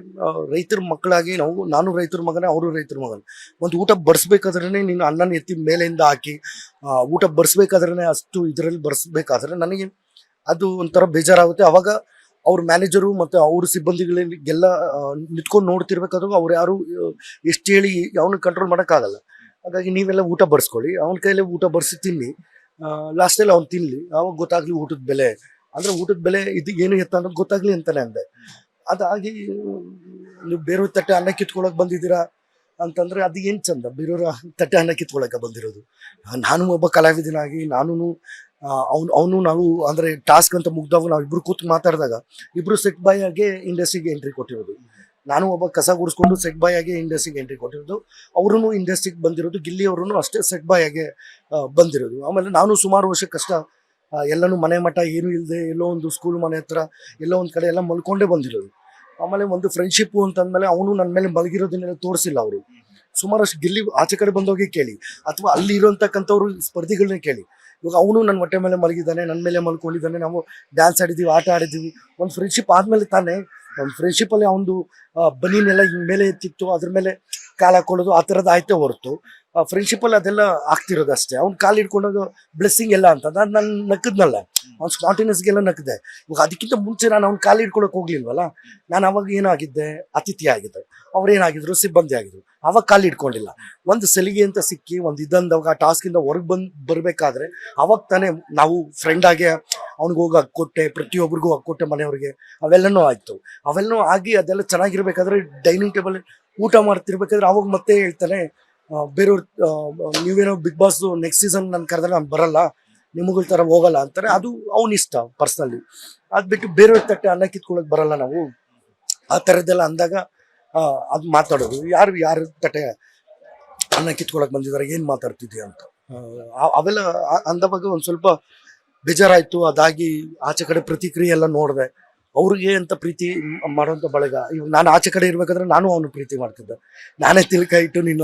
ರೈತರ ಮಕ್ಕಳಾಗಿ ನಾನು ರೈತರ ಮಗನೇ, ಅವರು ರೈತರ ಮಗನೇ. ಒಂದು ಊಟ ಬಡಿಸ್ಬೇಕಾದ್ರೆ ನೀನು ಅನ್ನನ ಎತ್ತಿ ಮೇಲೆಯಿಂದ ಹಾಕಿ ಊಟ ಬಡಿಸ್ಬೇಕಾದ್ರೆ ಅಷ್ಟು ಇದರಲ್ಲಿ ಬಡಿಸ್ಬೇಕಾದ್ರೆ ನನಗೆ ಅದು ಒಂಥರ ಬೇಜಾರಾಗುತ್ತೆ. ಅವಾಗ ಅವ್ರ ಮ್ಯಾನೇಜರು ಮತ್ತು ಅವ್ರ ಸಿಬ್ಬಂದಿಗಳಿಗೆಲ್ಲ ನಿಂತ್ಕೊಂಡು ನೋಡ್ತಿರ್ಬೇಕಾದ್ರೂ ಅವ್ರು ಯಾರು ಎಷ್ಟು ಹೇಳಿ ಅವನಿಗೆ ಕಂಟ್ರೋಲ್ ಮಾಡೋಕ್ಕಾಗಲ್ಲ. ಹಾಗಾಗಿ ನೀವೆಲ್ಲ ಊಟ ಬಡಿಸ್ಕೊಳ್ಳಿ, ಅವನ ಕೈಯಲ್ಲೇ ಊಟ ಬಡಿಸಿ ತಿನ್ನಿ, ಲಾಸ್ಟಲ್ಲಿ ಅವ್ನು ತಿನ್ನಲಿ, ಅವಾಗ ಗೊತ್ತಾಗ್ಲಿ ಊಟದ ಬೆಲೆ. ಅಂದರೆ ಊಟದ ಬೆಲೆ ಇದು ಏನು ಎತ್ತ ಅನ್ನೋದು ಗೊತ್ತಾಗ್ಲಿ ಅಂತಾನೆ ಅಂದೆ. ಅದಾಗಿ ನೀವು ಬೇರೆಯವ್ರ ತಟ್ಟೆ ಅನ್ನ ಕಿತ್ಕೊಳಕ್ಕೆ ಬಂದಿದ್ದೀರಾ ಅಂತಂದರೆ ಅದು ಏನು ಚಂದ. ಬೇರೆಯವ್ರ ತಟ್ಟೆ ಅನ್ನ ಕಿತ್ಕೊಳಕ್ಕೆ ಬಂದಿರೋದು. ನಾನು ಒಬ್ಬ ಕಲಾವಿದನಾಗಿ ಅವನು ನಾವು ಅಂದರೆ ಟಾಸ್ಕ್ ಅಂತ ಮುಗ್ದಾಗ ನಾವು ಇಬ್ಬರು ಕೂತು ಮಾತಾಡಿದಾಗ ಇಬ್ಬರು ಸೆಟ್ ಬಾಯ್ ಆಗಿ ಇಂಡಸ್ಟ್ರಿಗೆ ಎಂಟ್ರಿ ಕೊಟ್ಟಿರೋದು. ನಾನು ಒಬ್ಬ ಕಸ ಗುಡಿಸ್ಕೊಂಡು ಸೆಟ್ ಬಾಯ್ ಆಗಿ ಇಂಡಸ್ಟ್ರಿಗೆ ಎಂಟ್ರಿ ಕೊಟ್ಟಿರೋದು, ಅವರು ಇಂಡಸ್ಟ್ರಿಗೆ ಬಂದಿರೋದು, ಗಿಲ್ಲಿ ಅವರು ಅಷ್ಟೇ ಸೆಟ್ ಬಾಯ್ ಆಗಿ ಬಂದಿರೋದು. ಆಮೇಲೆ ನಾನು ಸುಮಾರು ವರ್ಷ ಕಷ್ಟ ಎಲ್ಲನೂ ಮನೆ ಮಠ ಏನೂ ಇಲ್ಲದೆ ಎಲ್ಲೋ ಒಂದು ಸ್ಕೂಲ್ ಮನೆ ಹತ್ರ ಎಲ್ಲೋ ಒಂದು ಕಡೆ ಎಲ್ಲ ಮಲ್ಕೊಂಡೇ ಬಂದಿರೋದು. ಆಮೇಲೆ ಒಂದು ಫ್ರೆಂಡ್ಶಿಪ್ಪು ಅಂತಂದಮೇಲೆ ಅವನು ನನ್ನ ಮೇಲೆ ಮಲಗಿರೋದನ್ನೆಲ್ಲ ತೋರಿಸಿಲ್ಲ. ಅವರು ಸುಮಾರಷ್ಟು ಗಿಲ್ಲಿ ಆಚೆ ಕಡೆ ಬಂದೋಗಿ ಕೇಳಿ, ಅಥವಾ ಅಲ್ಲಿ ಇರೋಂತಕ್ಕಂಥವ್ರು ಸ್ಪರ್ಧಿಗಳನ್ನೇ ಕೇಳಿ. ಇವಾಗ ಅವನು ನನ್ನ ಹೊಟ್ಟೆ ಮೇಲೆ ಮಲಗಿದ್ದಾನೆ, ನನ್ನ ಮೇಲೆ ಮಲ್ಕೊಂಡಿದ್ದಾನೆ, ನಾವು ಡ್ಯಾನ್ಸ್ ಆಡಿದ್ದೀವಿ, ಆಟ ಆಡಿದ್ದೀವಿ. ಒಂದು ಫ್ರೆಂಡ್ಶಿಪ್ ಆದಮೇಲೆ ತಾನೇ ಒಂದು ಫ್ರೆಂಡ್ಶಿಪ್ಪಲ್ಲಿ ಅವನು ಬನೀನೆಲ್ಲ ಹಿಂಗೆ ಮೇಲೆ ಎತ್ತಿತ್ತು, ಅದ್ರ ಮೇಲೆ ಕಾಲು ಹಾಕೊಳ್ಳೋದು ಆ ಥರದ್ದು ಆಯ್ತೇ ಹೊರತು ಫ್ರೆಂಡ್ಶಿಪ್ಪಲ್ಲಿ ಅದೆಲ್ಲ ಆಗ್ತಿರೋದು ಅಷ್ಟೇ. ಅವ್ನು ಕಾಲು ಹಿಡ್ಕೊಂಡೋದು ಬ್ಲೆಸ್ಸಿಂಗ್ ಎಲ್ಲ ಅಂತ ನಾನು ನಕ್ಕದ್ನಲ್ಲ, ಅವ್ನು ಸ್ಪಾಂಟಿನಿಯಸ್ಗೆಲ್ಲ ನಕ್ಕದೆ. ಇವಾಗ ಅದಕ್ಕಿಂತ ಮುಂಚೆ ನಾನು ಅವ್ನು ಕಾಲು ಹಿಡ್ಕೊಳಕ್ಕೆ ಹೋಗ್ಲಿಲ್ವಲ್ಲ, ನಾನು ಅವಾಗ ಏನಾಗಿದ್ದೆ, ಅತಿಥಿ ಆಗಿದ್ದೆ, ಅವ್ರೇನಾಗಿದ್ರು ಸಿಬ್ಬಂದಿ ಆಗಿದ್ರು. ಅವಾಗ ಕಾಲು ಹಿಡ್ಕೊಂಡಿಲ್ಲ. ಒಂದು ಸಲಿಗೆ ಅಂತ ಸಿಕ್ಕಿ ಒಂದು ಇದ್ದಂದವಾಗ ಆ ಟಾಸ್ಕಿಂದ ಹೊರಗೆ ಬರಬೇಕಾದ್ರೆ ಅವಾಗ ತಾನೇ ನಾವು ಫ್ರೆಂಡ್ ಆಗಿ ಅವ್ನಿಗೆ ಹೋಗಿ ಕೊಟ್ಟೆ, ಪ್ರತಿಯೊಬ್ಬರಿಗೂ ಕೊಟ್ಟೆ, ಮನೆಯವ್ರಿಗೆ ಅವೆಲ್ಲನೂ ಆಯಿತು. ಅವೆಲ್ಲನೂ ಆಗಿ ಅದೆಲ್ಲ ಚೆನ್ನಾಗಿರ್ಬೇಕಾದ್ರೆ ಡೈನಿಂಗ್ ಟೇಬಲ್ ಊಟ ಮಾಡ್ತಿರ್ಬೇಕಾದ್ರೆ ಅವಾಗ ಮತ್ತೆ ಹೇಳ್ತಾನೆ, ಬೇರೆಯವ್ರು ನೀವೇನೋ ಬಿಗ್ ಬಾಸ್ ನೆಕ್ಸ್ಟ್ ಸೀಸನ್ ನಾನು ಕರೆದ್ರೆ ನಾನು ಬರಲ್ಲ, ನಿಮಗಳ ಥರ ಹೋಗಲ್ಲ ಅಂತಾರೆ. ಅದು ಅವ್ನ ಇಷ್ಟ ಪರ್ಸ್ನಲಿ. ಅದು ಬಿಟ್ಟು ಬೇರೆಯವ್ರ ತಟ್ಟೆ ಅನ್ನ ಕಿತ್ಕೊಳಕ್ಕೆ ಬರಲ್ಲ ನಾವು, ಆ ಥರದ್ದೆಲ್ಲ ಅಂದಾಗ ಅದು ಮಾತಾಡೋದು. ಯಾರು ತಟ್ಟೆ ಅನ್ನ ಕಿತ್ಕೊಳಕ್ಕೆ ಬಂದಿದ್ದಾರೆ, ಏನು ಮಾತಾಡ್ತಿದ್ಯಾ ಅಂತ ಅವೆಲ್ಲ ಅಂದವಾಗ ಒಂದು ಸ್ವಲ್ಪ ಬೇಜಾರಾಯಿತು. ಅದಾಗಿ ಆಚೆ ಕಡೆ ಪ್ರತಿಕ್ರಿಯೆ ಎಲ್ಲ ನೋಡಿದೆ. ಅವ್ರಿಗೆ ಅಂತ ಪ್ರೀತಿ ಮಾಡೋಂಥ ಬಳಗ. ಇವಾಗ ನಾನು ಆಚೆ ಕಡೆ ಇರ್ಬೇಕಾದ್ರೆ ನಾನು ಅವನು ಪ್ರೀತಿ ಮಾಡ್ತಿದ್ದೆ. ನಾನೇ ತಿಳ್ಕ ಇಟ್ಟು ನೀನು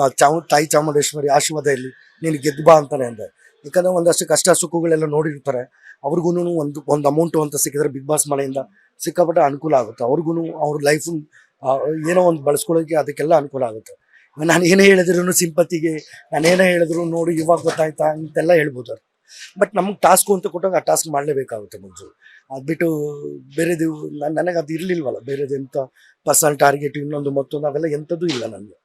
ತಾಯಿ ಚಾಮುಂಡೇಶ್ವರಿ ಆಶೀರ್ವಾದ ಇಲ್ಲಿ ನೀನು ಗೆದ್ದು ಬಾ ಅಂತಾನೆ ಅಂದೆ. ಯಾಕಂದರೆ ಒಂದಷ್ಟು ಕಷ್ಟ ಸುಖಗಳೆಲ್ಲ ನೋಡಿರ್ತಾರೆ. ಅವ್ರಿಗೂ ಒಂದು ಅಮೌಂಟು ಅಂತ ಸಿಕ್ಕಿದ್ರೆ ಬಿಗ್ ಬಾಸ್ ಮನೆಯಿಂದ ಸಿಕ್ಕಾಪಟ್ಟೆ ಅನುಕೂಲ ಆಗುತ್ತೆ. ಅವ್ರಿಗೂ ಅವ್ರ ಲೈಫ್ ಏನೋ ಒಂದು ಬಳಸ್ಕೊಳ್ಳೋಕೆ ಅದಕ್ಕೆಲ್ಲ ಅನುಕೂಲ ಆಗುತ್ತೆ. ನಾನು ಏನೇ ಹೇಳಿದ್ರು ಸಿಂಪತಿಗೆ, ನಾನೇನೇ ಹೇಳಿದ್ರು ನೋಡಿ ಇವಾಗ ಗೊತ್ತಾಯ್ತಾ ಅಂತೆಲ್ಲ ಹೇಳ್ಬೋದು. ಬಟ್ ನಮ್ಗೆ ಟಾಸ್ಕು ಅಂತ ಕೊಟ್ಟಾಗ ಆ ಟಾಸ್ಕ್ ಮಾಡಲೇಬೇಕಾಗುತ್ತೆ ಮಂಜು. ಅದು ಬಿಟ್ಟು ಬೇರೆದು ನನಗೆ ಅದು ಇರಲಿಲ್ವಲ್ಲ, ಬೇರೆದು ಎಂಥ ಪರ್ಸನಲ್ ಟಾರ್ಗೆಟ್ ಇನ್ನೊಂದು ಮತ್ತೊಂದು ಅವೆಲ್ಲ ಎಂಥದ್ದು ಇಲ್ಲ ನನಗೆ.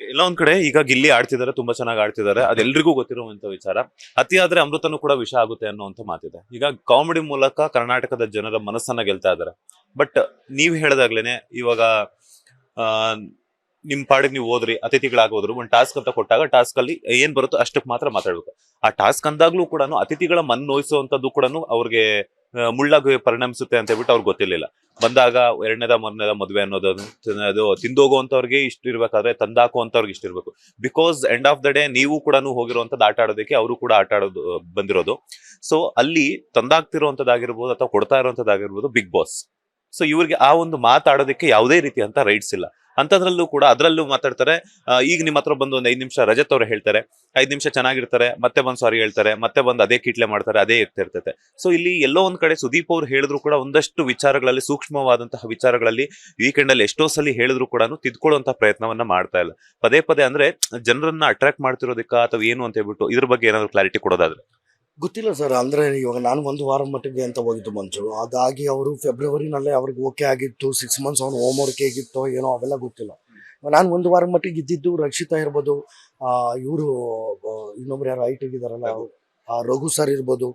ಎಲ್ಲ ಒಂದ್ ಕಡೆ ಈಗ ಗಿಲ್ಲಿ ಆಡ್ತಿದ್ದಾರೆ, ತುಂಬಾ ಚೆನ್ನಾಗಿ ಆಡ್ತಿದ್ದಾರೆ, ಅದೆಲ್ರಿಗೂ ಗೊತ್ತಿರುವಂತ ವಿಚಾರ. ಅತಿಯಾದ್ರೆ ಅಮೃತನೂ ಕೂಡ ವಿಷ ಆಗುತ್ತೆ ಅನ್ನುವಂತ ಮಾತಿದೆ. ಈಗ ಕಾಮಿಡಿ ಮೂಲಕ ಕರ್ನಾಟಕದ ಜನರ ಮನಸ್ಸನ್ನ ಗೆಲ್ತಾ ಇದ್ದಾರೆ. ಬಟ್ ನೀವ್ ಹೇಳ್ದಾಗ್ಲೇನೆ ಇವಾಗ ನಿಮ್ ಪಾಡಿಗೆ ನೀವು ಹೋದ್ರಿ, ಅತಿಥಿಗಳಾಗಿ ಹೋದ್ರು, ಒಂದು ಟಾಸ್ಕ್ ಅಂತ ಕೊಟ್ಟಾಗ ಟಾಸ್ಕ್ ಅಲ್ಲಿ ಏನ್ ಬರುತ್ತೋ ಅಷ್ಟಕ್ಕೆ ಮಾತ್ರ ಮಾತಾಡ್ಬೇಕು. ಆ ಟಾಸ್ಕ್ ಅಂದಾಗ್ಲೂ ಕೂಡ ಅತಿಥಿಗಳ ಮನ್ ನೋಯಿಸುವಂತದ್ದು ಕೂಡ ಅವ್ರಿಗೆ ಮುಳ್ಳಾಗಿ ಪರಿಣಮಿಸುತ್ತೆ ಅಂತ ಹೇಳ್ಬಿಟ್ಟು ಅವ್ರಿಗೆ ಗೊತ್ತಿರ್ಲಿಲ್ಲ. ಬಂದಾಗ ಎರಡನೇದ ಮೂರನೇದ ಮದುವೆ ಅನ್ನೋದು ತಿಂದೋಗುವಂತವ್ರಿಗೆ ಇಷ್ಟ ಇರ್ಬೇಕಾದ್ರೆ ತಂದಾಕುವಂತವ್ರಿಗೆ ಇಷ್ಟ ಇರ್ಬೇಕು. Because end of the day ನೀವು ಕೂಡ ಹೋಗಿರುವಂತದ್ದು ಆಟ ಆಡೋದಕ್ಕೆ, ಅವರು ಕೂಡ ಆಟ ಆಡೋದು ಬಂದಿರೋದು. ಸೊ ಅಲ್ಲಿ ತಂದಾಗ್ತಿರುವಂತದ್ದಾಗಿರ್ಬೋದು ಅಥವಾ ಕೊಡ್ತಾ ಇರುವಂತದ್ದಾಗಿರ್ಬೋದು ಬಿಗ್ ಬಾಸ್. ಸೊ ಇವ್ರಿಗೆ ಆ ಒಂದು ಮಾತಾಡೋದಕ್ಕೆ ಯಾವುದೇ ರೀತಿ ಅಂತ ರೈಟ್ಸ್ ಇಲ್ಲ. ಅಂತದ್ರಲ್ಲೂ ಕೂಡ ಅದರಲ್ಲೂ ಮಾತಾಡ್ತಾರೆ. ಈಗ ನಿಮ್ಮ ಹತ್ರ ಬಂದು ಒಂದು 5 ನಿಮಿಷ ರಜತ್ ಅವ್ರು ಹೇಳ್ತಾರೆ, 5 ನಿಮಿಷ ಚೆನ್ನಾಗಿರ್ತಾರೆ, ಮತ್ತೆ ಬಂದು ಸಾರಿ ಹೇಳ್ತಾರೆ, ಮತ್ತೆ ಬಂದು ಅದೇ ಕಿಟ್ಲೆ ಮಾಡ್ತಾರೆ, ಅದೇ ಇರ್ತಿರ್ತೈತೆ. ಸೊ ಇಲ್ಲಿ ಎಲ್ಲೋ ಒಂದ್ ಕಡೆ ಸುದೀಪ್ ಅವ್ರು ಹೇಳಿದ್ರು ಕೂಡ ಒಂದಷ್ಟು ವಿಚಾರಗಳಲ್ಲಿ, ಸೂಕ್ಷ್ಮವಾದಂತಹ ವಿಚಾರಗಳಲ್ಲಿ ವೀಕೆಂಡ್ ಅಲ್ಲಿ ಎಷ್ಟೋ ಸಲ ಹೇಳಿದ್ರು ಕೂಡ ತಿದ್ಕೊಳ್ಳುವಂತಹ ಪ್ರಯತ್ನವನ್ನ ಮಾಡ್ತಾ ಇಲ್ಲ. ಪದೇ ಪದೇ ಅಂದ್ರೆ ಜನರನ್ನ ಅಟ್ರಾಕ್ಟ್ ಮಾಡ್ತಿರೋದಕ್ಕ ಅಥವಾ ಏನು ಅಂತ ಹೇಳ್ಬಿಟ್ಟು ಇದ್ರ ಬಗ್ಗೆ ಏನಾದ್ರು ಕ್ಲಾರಿಟಿ ಕೊಡೋದಾದ್ರೆ. ಗೊತ್ತಿಲ್ಲ ಸರ್. ಅಂದರೆ ಇವಾಗ ನಾನು ಒಂದು ವಾರ ಮಟ್ಟಿಗೆ ಅಂತ ಹೋಗಿದ್ದು ಮಂಜು. ಅದಾಗಿ ಅವರು ಫೆಬ್ರವರಿನಲ್ಲೇ ಅವ್ರಿಗೆ ಓಕೆ ಆಗಿತ್ತು. 6 ಮಂತ್ಸ್ ಅವ್ನು ಹೋಮ್ ವರ್ಕ್ ಹೇಗಿತ್ತೋ ಏನೋ ಅವೆಲ್ಲ ಗೊತ್ತಿಲ್ಲ. ನಾನು ಒಂದು ವಾರ ಮಟ್ಟಿಗೆ ಇದ್ದಿದ್ದು ರಕ್ಷಿತಾ ಇರ್ಬೋದು, ಇವರು ಇನ್ನೊಬ್ರು ಯಾರು ಐಟಿಗೆ ಇದಾರಲ್ಲ ರಘು ಸರ್ ಇರ್ಬೋದು,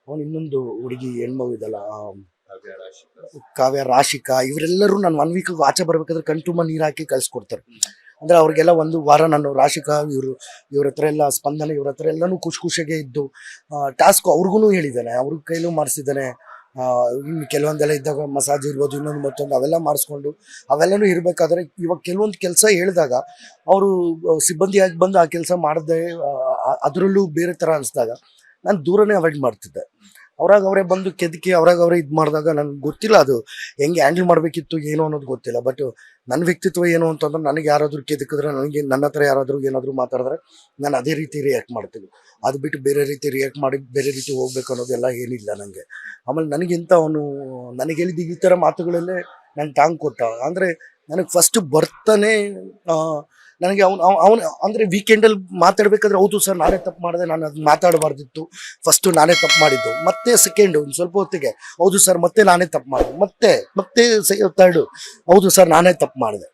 ಅವನು ಇನ್ನೊಂದು ಹುಡುಗಿ ಹೆಣ್ಮಗು ಇದಲ್ಲ ಕಾವ್ಯ ರಾಶಿಕಾ, ಇವರೆಲ್ಲರೂ ನಾನು 1 ವೀಕ್ ಆಚೆ ಬರ್ಬೇಕಾದ್ರೆ ಕಣ್ ತುಂಬ ನೀರು ಹಾಕಿ ಕಳ್ಸಿಕೊಡ್ತಾರೆ. ಅಂದರೆ ಅವ್ರಿಗೆಲ್ಲ ಒಂದು ವಾರ ನಾನು ರಾಶಿಕಾ ಇವ್ರ ಹತ್ರ ಎಲ್ಲ ಸ್ಪಂದನೆ ಇವ್ರ ಹತ್ರ ಎಲ್ಲನೂ ಖುಷಿಯಾಗೆ ಇದ್ದು ಟಾಸ್ಕ್ ಅವ್ರಿಗೂ ಹೇಳಿದ್ದಾನೆ, ಅವ್ರ ಕೈಲೂ ಮಾಡಿಸಿದ್ದಾನೆ. ಇನ್ನು ಕೆಲವೊಂದೆಲ್ಲ ಇದ್ದಾಗ ಮಸಾಜ್ ಇರ್ಬೋದು, ಇನ್ನೊಂದು ಮತ್ತೊಂದು ಅವೆಲ್ಲ ಮಾಡಿಸ್ಕೊಂಡು ಅವೆಲ್ಲನೂ ಇರಬೇಕಾದ್ರೆ ಇವಾಗ ಕೆಲವೊಂದು ಕೆಲಸ ಹೇಳಿದಾಗ ಅವರು ಸಿಬ್ಬಂದಿಯಾಗಿ ಬಂದು ಆ ಕೆಲಸ ಮಾಡದೆ ಅದರಲ್ಲೂ ಬೇರೆ ಥರ ಅನಿಸಿದಾಗ ನಾನು ದೂರನೇ ಅವಾಯ್ಡ್ ಮಾಡ್ತಿದ್ದೆ. ಅವರೇ ಬಂದು ಕೆದಕಿ ಅವರೇ ಇದು ಮಾಡಿದಾಗ ನನಗೆ ಗೊತ್ತಿಲ್ಲ ಅದು ಹೆಂಗೆ ಹ್ಯಾಂಡಲ್ ಮಾಡಬೇಕಿತ್ತು ಏನೋ ಅನ್ನೋದು ಗೊತ್ತಿಲ್ಲ. ಬಟ್ ನನ್ನ ವ್ಯಕ್ತಿತ್ವ ಏನು ಅಂತಂದ್ರೆ ನನಗೆ ಯಾರಾದರೂ ಕೆದಕಿದ್ರೆ, ನನ್ನ ಹತ್ರ ಯಾರಾದರೂ ಏನಾದರೂ ಮಾತಾಡಿದ್ರೆ ನಾನು ಅದೇ ರೀತಿ ರಿಯಾಕ್ಟ್ ಮಾಡ್ತೀನಿ. ಅದು ಬಿಟ್ಟು ಬೇರೆ ರೀತಿ ರಿಯಾಕ್ಟ್ ಮಾಡಿ ಬೇರೆ ರೀತಿ ಹೋಗ್ಬೇಕು ಅನ್ನೋದೆಲ್ಲ ಏನಿಲ್ಲ ನನಗೆ. ಆಮೇಲೆ ನನಗಿಂತ ಅವನು ನನಗೆ ಹೇಳಿದ ಈ ಥರ ಮಾತುಗಳಲ್ಲೇ ನಂಗೆ ಟಾಂಗ್ ಕೊಟ್ಟ. ಅಂದರೆ ನನಗೆ ಫಸ್ಟ್ ಬರ್ತಾನೆ ನನಗೆ ಅವನು ಅಂದರೆ ವೀಕೆಂಡಲ್ಲಿ ಮಾತಾಡ್ಬೇಕಾದ್ರೆ ಹೌದು ಸರ್ ನಾನೇ ತಪ್ಪು ಮಾಡಿದೆ, ನಾನು ಅದು ಮಾತಾಡಬಾರ್ದಿತ್ತು, ಫಸ್ಟು ನಾನೇ ತಪ್ಪು ಮಾಡಿದ್ದು. ಮತ್ತೆ ಸೆಕೆಂಡು ಒಂದು ಸ್ವಲ್ಪ ಹೊತ್ತಿಗೆ ಹೌದು ಸರ್ ಮತ್ತೆ ನಾನೇ ತಪ್ಪು ಮಾಡಿದೆ, ಮತ್ತೆ ಥರ್ಡು ಹೌದು ಸರ್ ನಾನೇ ತಪ್ಪು ಮಾಡಿದೆ.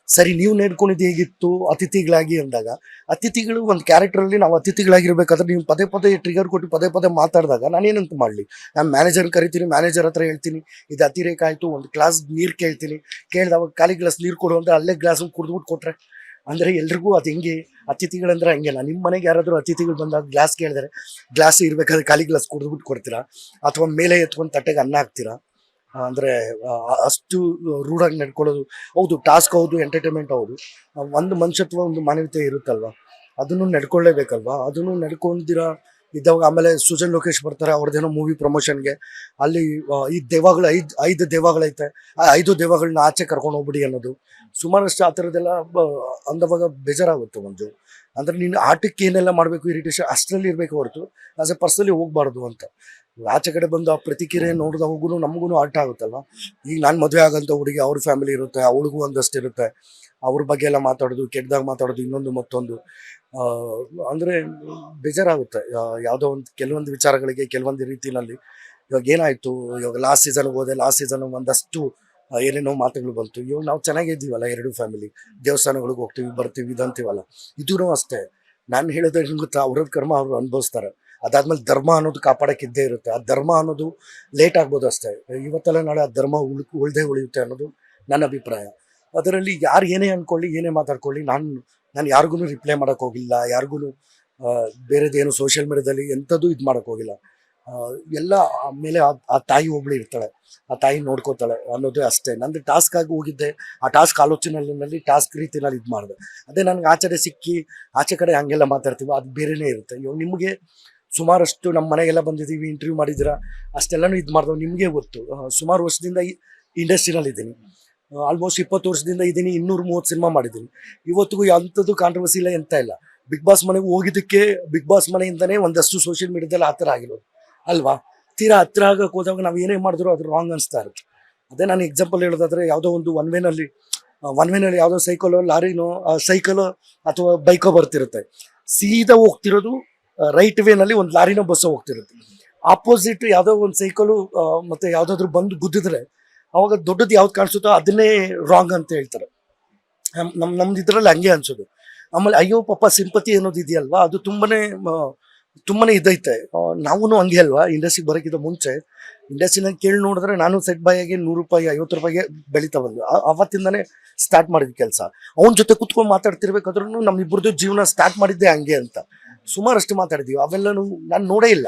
ಸರಿ ನೀವು ನಡ್ಕೊಂಡಿದ್ದು ಹೇಗಿತ್ತು ಅತಿಥಿಗಳಾಗಿ ಅಂದಾಗ, ಅತಿಥಿಗಳು ಒಂದು ಕ್ಯಾರೆಕ್ಟರಲ್ಲಿ ನಾವು ಅತಿಥಿಗಳಾಗಿರ್ಬೇಕಾದ್ರೆ ನೀವು ಪದೇ ಟ್ರಿಗರ್ ಕೊಟ್ಟು ಪದೇ ಮಾತಾಡಿದಾಗ ನಾನೇನಂತ ಮಾಡಲಿ? ನಾನು ಮ್ಯಾನೇಜರ್ನ ಕರಿತೀನಿ, ಮ್ಯಾನೇಜರ್ ಹತ್ರ ಹೇಳ್ತೀನಿ ಇದು ಅತಿರೇಕ ಆಯಿತು, ಒಂದು ಗ್ಲಾಸ್ ನೀರು ಕೇಳ್ತೀನಿ, ಕೇಳಿದಾಗ ಖಾಲಿ ಗ್ಲಾಸ್ ನೀರು ಕೊಡು ಅಂದರೆ ಅಲ್ಲೇ ಗ್ಲಾಸನ್ನು ಕುಡಿದ್ಬಿಟ್ಟು ಕೊಟ್ಟರೆ ಅಂದರೆ ಎಲ್ರಿಗೂ ಅದು ಹೆಂಗೆ? ಅತಿಥಿಗಳಂದ್ರೆ ಹಂಗೆಲ್ಲ. ನಿಮ್ಮ ಮನೆಗೆ ಯಾರಾದರೂ ಅತಿಥಿಗಳು ಬಂದಾಗ ಗ್ಲಾಸ್ ಕೇಳಿದರೆ ಗ್ಲಾಸ್ ಇರಬೇಕಾದ್ರೆ ಖಾಲಿ ಗ್ಲಾಸ್ ಕುಡಿದ್ಬಿಟ್ಟು ಕೊಡ್ತೀರಾ, ಅಥವಾ ಮೇಲೆ ಎತ್ಕೊಂಡು ತಟ್ಟೆಗೆ ಅನ್ನ ಹಾಕ್ತೀರಾ? ಅಂದರೆ ಅಷ್ಟು ರೂಢಾಗಿ ನಡ್ಕೊಳ್ಳೋದು ಹೌದು, ಟಾಸ್ಕ್ ಹೌದು, ಎಂಟರ್ಟೈನ್ಮೆಂಟ್ ಹೌದು. ಒಂದು ಮನುಷ್ಯತ್ವ, ಒಂದು ಮಾನವೀಯತೆ ಇರುತ್ತಲ್ವ, ಅದನ್ನು ನಡ್ಕೊಳ್ಳೇಬೇಕಲ್ವಾ. ಅದನ್ನು ನಡ್ಕೊಂಡಿರ ಇದ್ದಾಗ ಆಮೇಲೆ ಸುಜನ್ ಲೋಕೇಶ್ ಬರ್ತಾರೆ ಅವ್ರದ್ದೇನೋ ಮೂವಿ ಪ್ರಮೋಷನ್ಗೆ. ಅಲ್ಲಿ ಈ ದೇವಗಳು ಐದು ದೇವಗಳೈತೆ, ಆ 5 ದೇವಗಳನ್ನ ಆಚೆ ಕರ್ಕೊಂಡು ಹೋಗ್ಬಿಡಿ ಅನ್ನೋದು ಸುಮಾರಷ್ಟು ಆ ಥರದ್ದೆಲ್ಲ ಅಂದವಾಗ ಬೇಜಾರಾಗುತ್ತೆ ಮಂಜು. ಅಂದರೆ ನೀನು ಆಟಕ್ಕೆ ಏನೆಲ್ಲ ಮಾಡಬೇಕು, ಇರಿಟೇಷನ್ ಅಷ್ಟರಲ್ಲಿ ಇರಬೇಕು ಹೊರತು ಆಸ್ ಎ ಪರ್ಸನಲಿ ಹೋಗ್ಬಾರ್ದು ಅಂತ. ಆಚೆ ಕಡೆ ಬಂದು ಆ ಪ್ರತಿಕ್ರಿಯೆ ನೋಡಿದವಾಗೂ ನಮಗೂ ಆಟ ಆಗುತ್ತಲ್ವ. ಈಗ ನಾನು ಮದುವೆ ಆಗಂತ ಹುಡುಗಿ, ಅವ್ರ ಫ್ಯಾಮಿಲಿ ಇರುತ್ತೆ, ಅವಳಿಗೂ ಒಂದಷ್ಟು ಇರುತ್ತೆ, ಅವ್ರ ಬಗ್ಗೆ ಎಲ್ಲ ಮಾತಾಡೋದು, ಕೆಟ್ಟದಾಗ ಮಾತಾಡೋದು, ಇನ್ನೊಂದು ಮತ್ತೊಂದು. ಅಂದರೆ ಬೇಜಾರಾಗುತ್ತೆ ಯಾವುದೋ ಒಂದು ಕೆಲವೊಂದು ವಿಚಾರಗಳಿಗೆ ಕೆಲವೊಂದು ರೀತಿಯಲ್ಲಿ. ಇವಾಗ ಏನಾಯಿತು, ಇವಾಗ ಲಾಸ್ಟ್ ಸೀಸನ್ಗೆ ಹೋದೆ, ಲಾಸ್ಟ್ ಸೀಸನ್ ಒಂದಷ್ಟು ಏನೇನೋ ಮಾತುಗಳು ಬಂತು. ಇವಾಗ ನಾವು ಚೆನ್ನಾಗಿದ್ದೀವಲ್ಲ, 2 ಫ್ಯಾಮಿಲಿ ದೇವಸ್ಥಾನಗಳಿಗೆ ಹೋಗ್ತೀವಿ ಬರ್ತೀವಿ ಇದಂತೀವಲ್ಲ. ಇದೂ ಅಷ್ಟೇ. ನಾನು ಹೇಳಿದ್ರೆ ನಿಮ್ಗೆ ಗೊತ್ತಾ, ಅವ್ರದ್ದು ಕರ್ಮ ಅವರು ಅನುಭವಿಸ್ತಾರೆ. ಅದಾದ್ಮೇಲೆ ಧರ್ಮ ಅನ್ನೋದು ಕಾಪಾಡೋಕ್ಕಿದ್ದೇ ಇರುತ್ತೆ. ಆ ಧರ್ಮ ಅನ್ನೋದು ಲೇಟ್ ಆಗ್ಬೋದು ಅಷ್ಟೇ, ಇವತ್ತೆಲ್ಲ ನಾಳೆ ಆ ಧರ್ಮ ಉಳಿದೇ ಉಳಿಯುತ್ತೆ ಅನ್ನೋದು ನನ್ನ ಅಭಿಪ್ರಾಯ. ಅದರಲ್ಲಿ ಯಾರು ಏನೇ ಅಂದ್ಕೊಳ್ಳಿ, ಏನೇ ಮಾತಾಡ್ಕೊಳ್ಳಿ, ನಾನು ಯಾರಿಗೂ ರಿಪ್ಲೈ ಮಾಡೋಕ್ಕೆ ಹೋಗಿಲ್ಲ, ಯಾರಿಗೂ ಬೇರೆದೇನು ಸೋಷಿಯಲ್ ಮೀಡಿಯಾದಲ್ಲಿ ಎಂಥದ್ದು ಇದು ಮಾಡೋಕ್ಕೆ ಹೋಗಿಲ್ಲ. ಎಲ್ಲ ಆಮೇಲೆ ಆ ತಾಯಿ ಒಬ್ಳು ಇರ್ತಾಳೆ, ಆ ತಾಯಿ ನೋಡ್ಕೋತಾಳೆ ಅನ್ನೋದೇ ಅಷ್ಟೇ. ನಂದು ಟಾಸ್ಕ್ ಆಗಿ ಹೋಗಿದ್ದೆ, ಆ ಟಾಸ್ಕ್ ಆಲೋಚನೆಯಲ್ಲಿ ಟಾಸ್ಕ್ ರೀತಿಯಲ್ಲಿ ಇದು ಮಾಡಿದೆ. ಅದೇ ನನಗೆ ಆಚೆ ಸಿಕ್ಕಿ ಆಚೆ ಕಡೆ ಹಂಗೆಲ್ಲ ಮಾತಾಡ್ತೀವಿ, ಅದು ಬೇರೆಯೇ ಇರುತ್ತೆ. ಇವಾಗ ನಿಮಗೆ ಸುಮಾರಷ್ಟು ನಮ್ಮ ಮನೆಗೆಲ್ಲ ಬಂದಿದ್ದೀವಿ, ಇಂಟರ್ವ್ಯೂ ಮಾಡಿದ್ದೀರಾ, ಅಷ್ಟೆಲ್ಲನೂ ಇದು ಮಾಡಿದವು ನಿಮಗೆ ಗೊತ್ತು. ಸುಮಾರು ವರ್ಷದಿಂದ ಇಂಡಸ್ಟ್ರಿನಲ್ಲಿ ಇದ್ದೀನಿ, ಆಲ್ಮೋಸ್ಟ್ 20 ವರ್ಷದಿಂದ ಇದ್ದೀನಿ, 230 ಸಿನಿಮಾ ಮಾಡಿದ್ದೀನಿ. ಇವತ್ತಿಗೂ ಅಂಥದ್ದು ಕಾಂಟ್ರವರ್ಸಿ ಇಲ್ಲ, ಎಂತ ಇಲ್ಲ. ಬಿಗ್ ಬಾಸ್ ಮನೆಗೆ ಹೋಗಿದ್ದಕ್ಕೆ ಬಿಗ್ ಬಾಸ್ ಮನೆಯಿಂದನೇ ಒಂದಷ್ಟು ಸೋಷಿಯಲ್ ಮೀಡಿಯಾದಲ್ಲಿ ಆ ಥರ ಆಗಿರೋದು ಅಲ್ವಾ. ತೀರಾ ಹತ್ರ ಆಗಕ್ಕೆ ಹೋದಾಗ ನಾವು ಏನೇ ಮಾಡಿದ್ರು ಅದು ರಾಂಗ್ ಅನಿಸ್ತಾ ಇರುತ್ತೆ. ಅದೇ ನಾನು ಎಕ್ಸಾಂಪಲ್ ಹೇಳೋದಾದ್ರೆ, ಯಾವುದೋ ಒಂದು ಒನ್ ವೇನಲ್ಲಿ ಯಾವುದೋ ಸೈಕಲೋ ಲಾರಿನೋ ಸೈಕಲೋ ಅಥವಾ ಬೈಕೋ ಬರ್ತಿರುತ್ತೆ, ಸೀದಾ ಹೋಗ್ತಿರೋದು ರೈಟ್ ವೇನಲ್ಲಿ ಒಂದು ಲಾರಿನೋ ಬಸ್ಸೋ ಹೋಗ್ತಿರುತ್ತೆ. ಆಪೋಸಿಟ್ ಯಾವುದೋ ಒಂದು ಸೈಕಲು ಮತ್ತೆ ಯಾವುದಾದ್ರೂ ಬಂದು ಗುದ್ದಿದ್ರೆ ಅವಾಗ ದೊಡ್ಡದು ಯಾವ್ದು ಕಾಣಿಸುತ್ತೋ ಅದನ್ನೇ ರಾಂಗ್ ಅಂತ ಹೇಳ್ತಾರೆ. ನಮ್ದು ಇದರಲ್ಲಿ ಹಂಗೆ ಅನ್ಸೋದು. ಆಮೇಲೆ ಅಯ್ಯೋ ಪಾಪ ಸಿಂಪತಿ ಅನ್ನೋದು ಇದೆಯಲ್ವಾ, ಅದು ತುಂಬಾನೇ ಇದೈತೆ. ನಾವು ಹಂಗೆ ಅಲ್ವಾ, ಇಂಡಸ್ಟ್ರಿಗೆ ಬರೋಕ್ಕಿಂತ ಮುಂಚೆ ಇಂಡಸ್ಟ್ರಿನ ಕೇಳಿ ನೋಡಿದ್ರೆ ನಾನು ಸೆಟ್ ಬಾಯಾಗಿ 100 ರೂಪಾಯಿ 50 ರೂಪಾಯಿಗೆ ಬೆಳೀತಾ ಬಂದು ಅವತ್ತಿಂದಾನೇ ಸ್ಟಾರ್ಟ್ ಮಾಡಿದ ಕೆಲಸ. ಅವನ ಜೊತೆ ಕುತ್ಕೊಂಡು ಮಾತಾಡ್ತಿರ್ಬೇಕಾದ್ರೂ ನಮ್ಮಿಬ್ಬರದ್ದು ಜೀವನ ಸ್ಟಾರ್ಟ್ ಮಾಡಿದ್ದೆ ಹಂಗೆ ಅಂತ ಸುಮಾರಷ್ಟು ಮಾತಾಡಿದೀವಿ. ಅವೆಲ್ಲನೂ ನಾನು ನೋಡೇ ಇಲ್ಲ.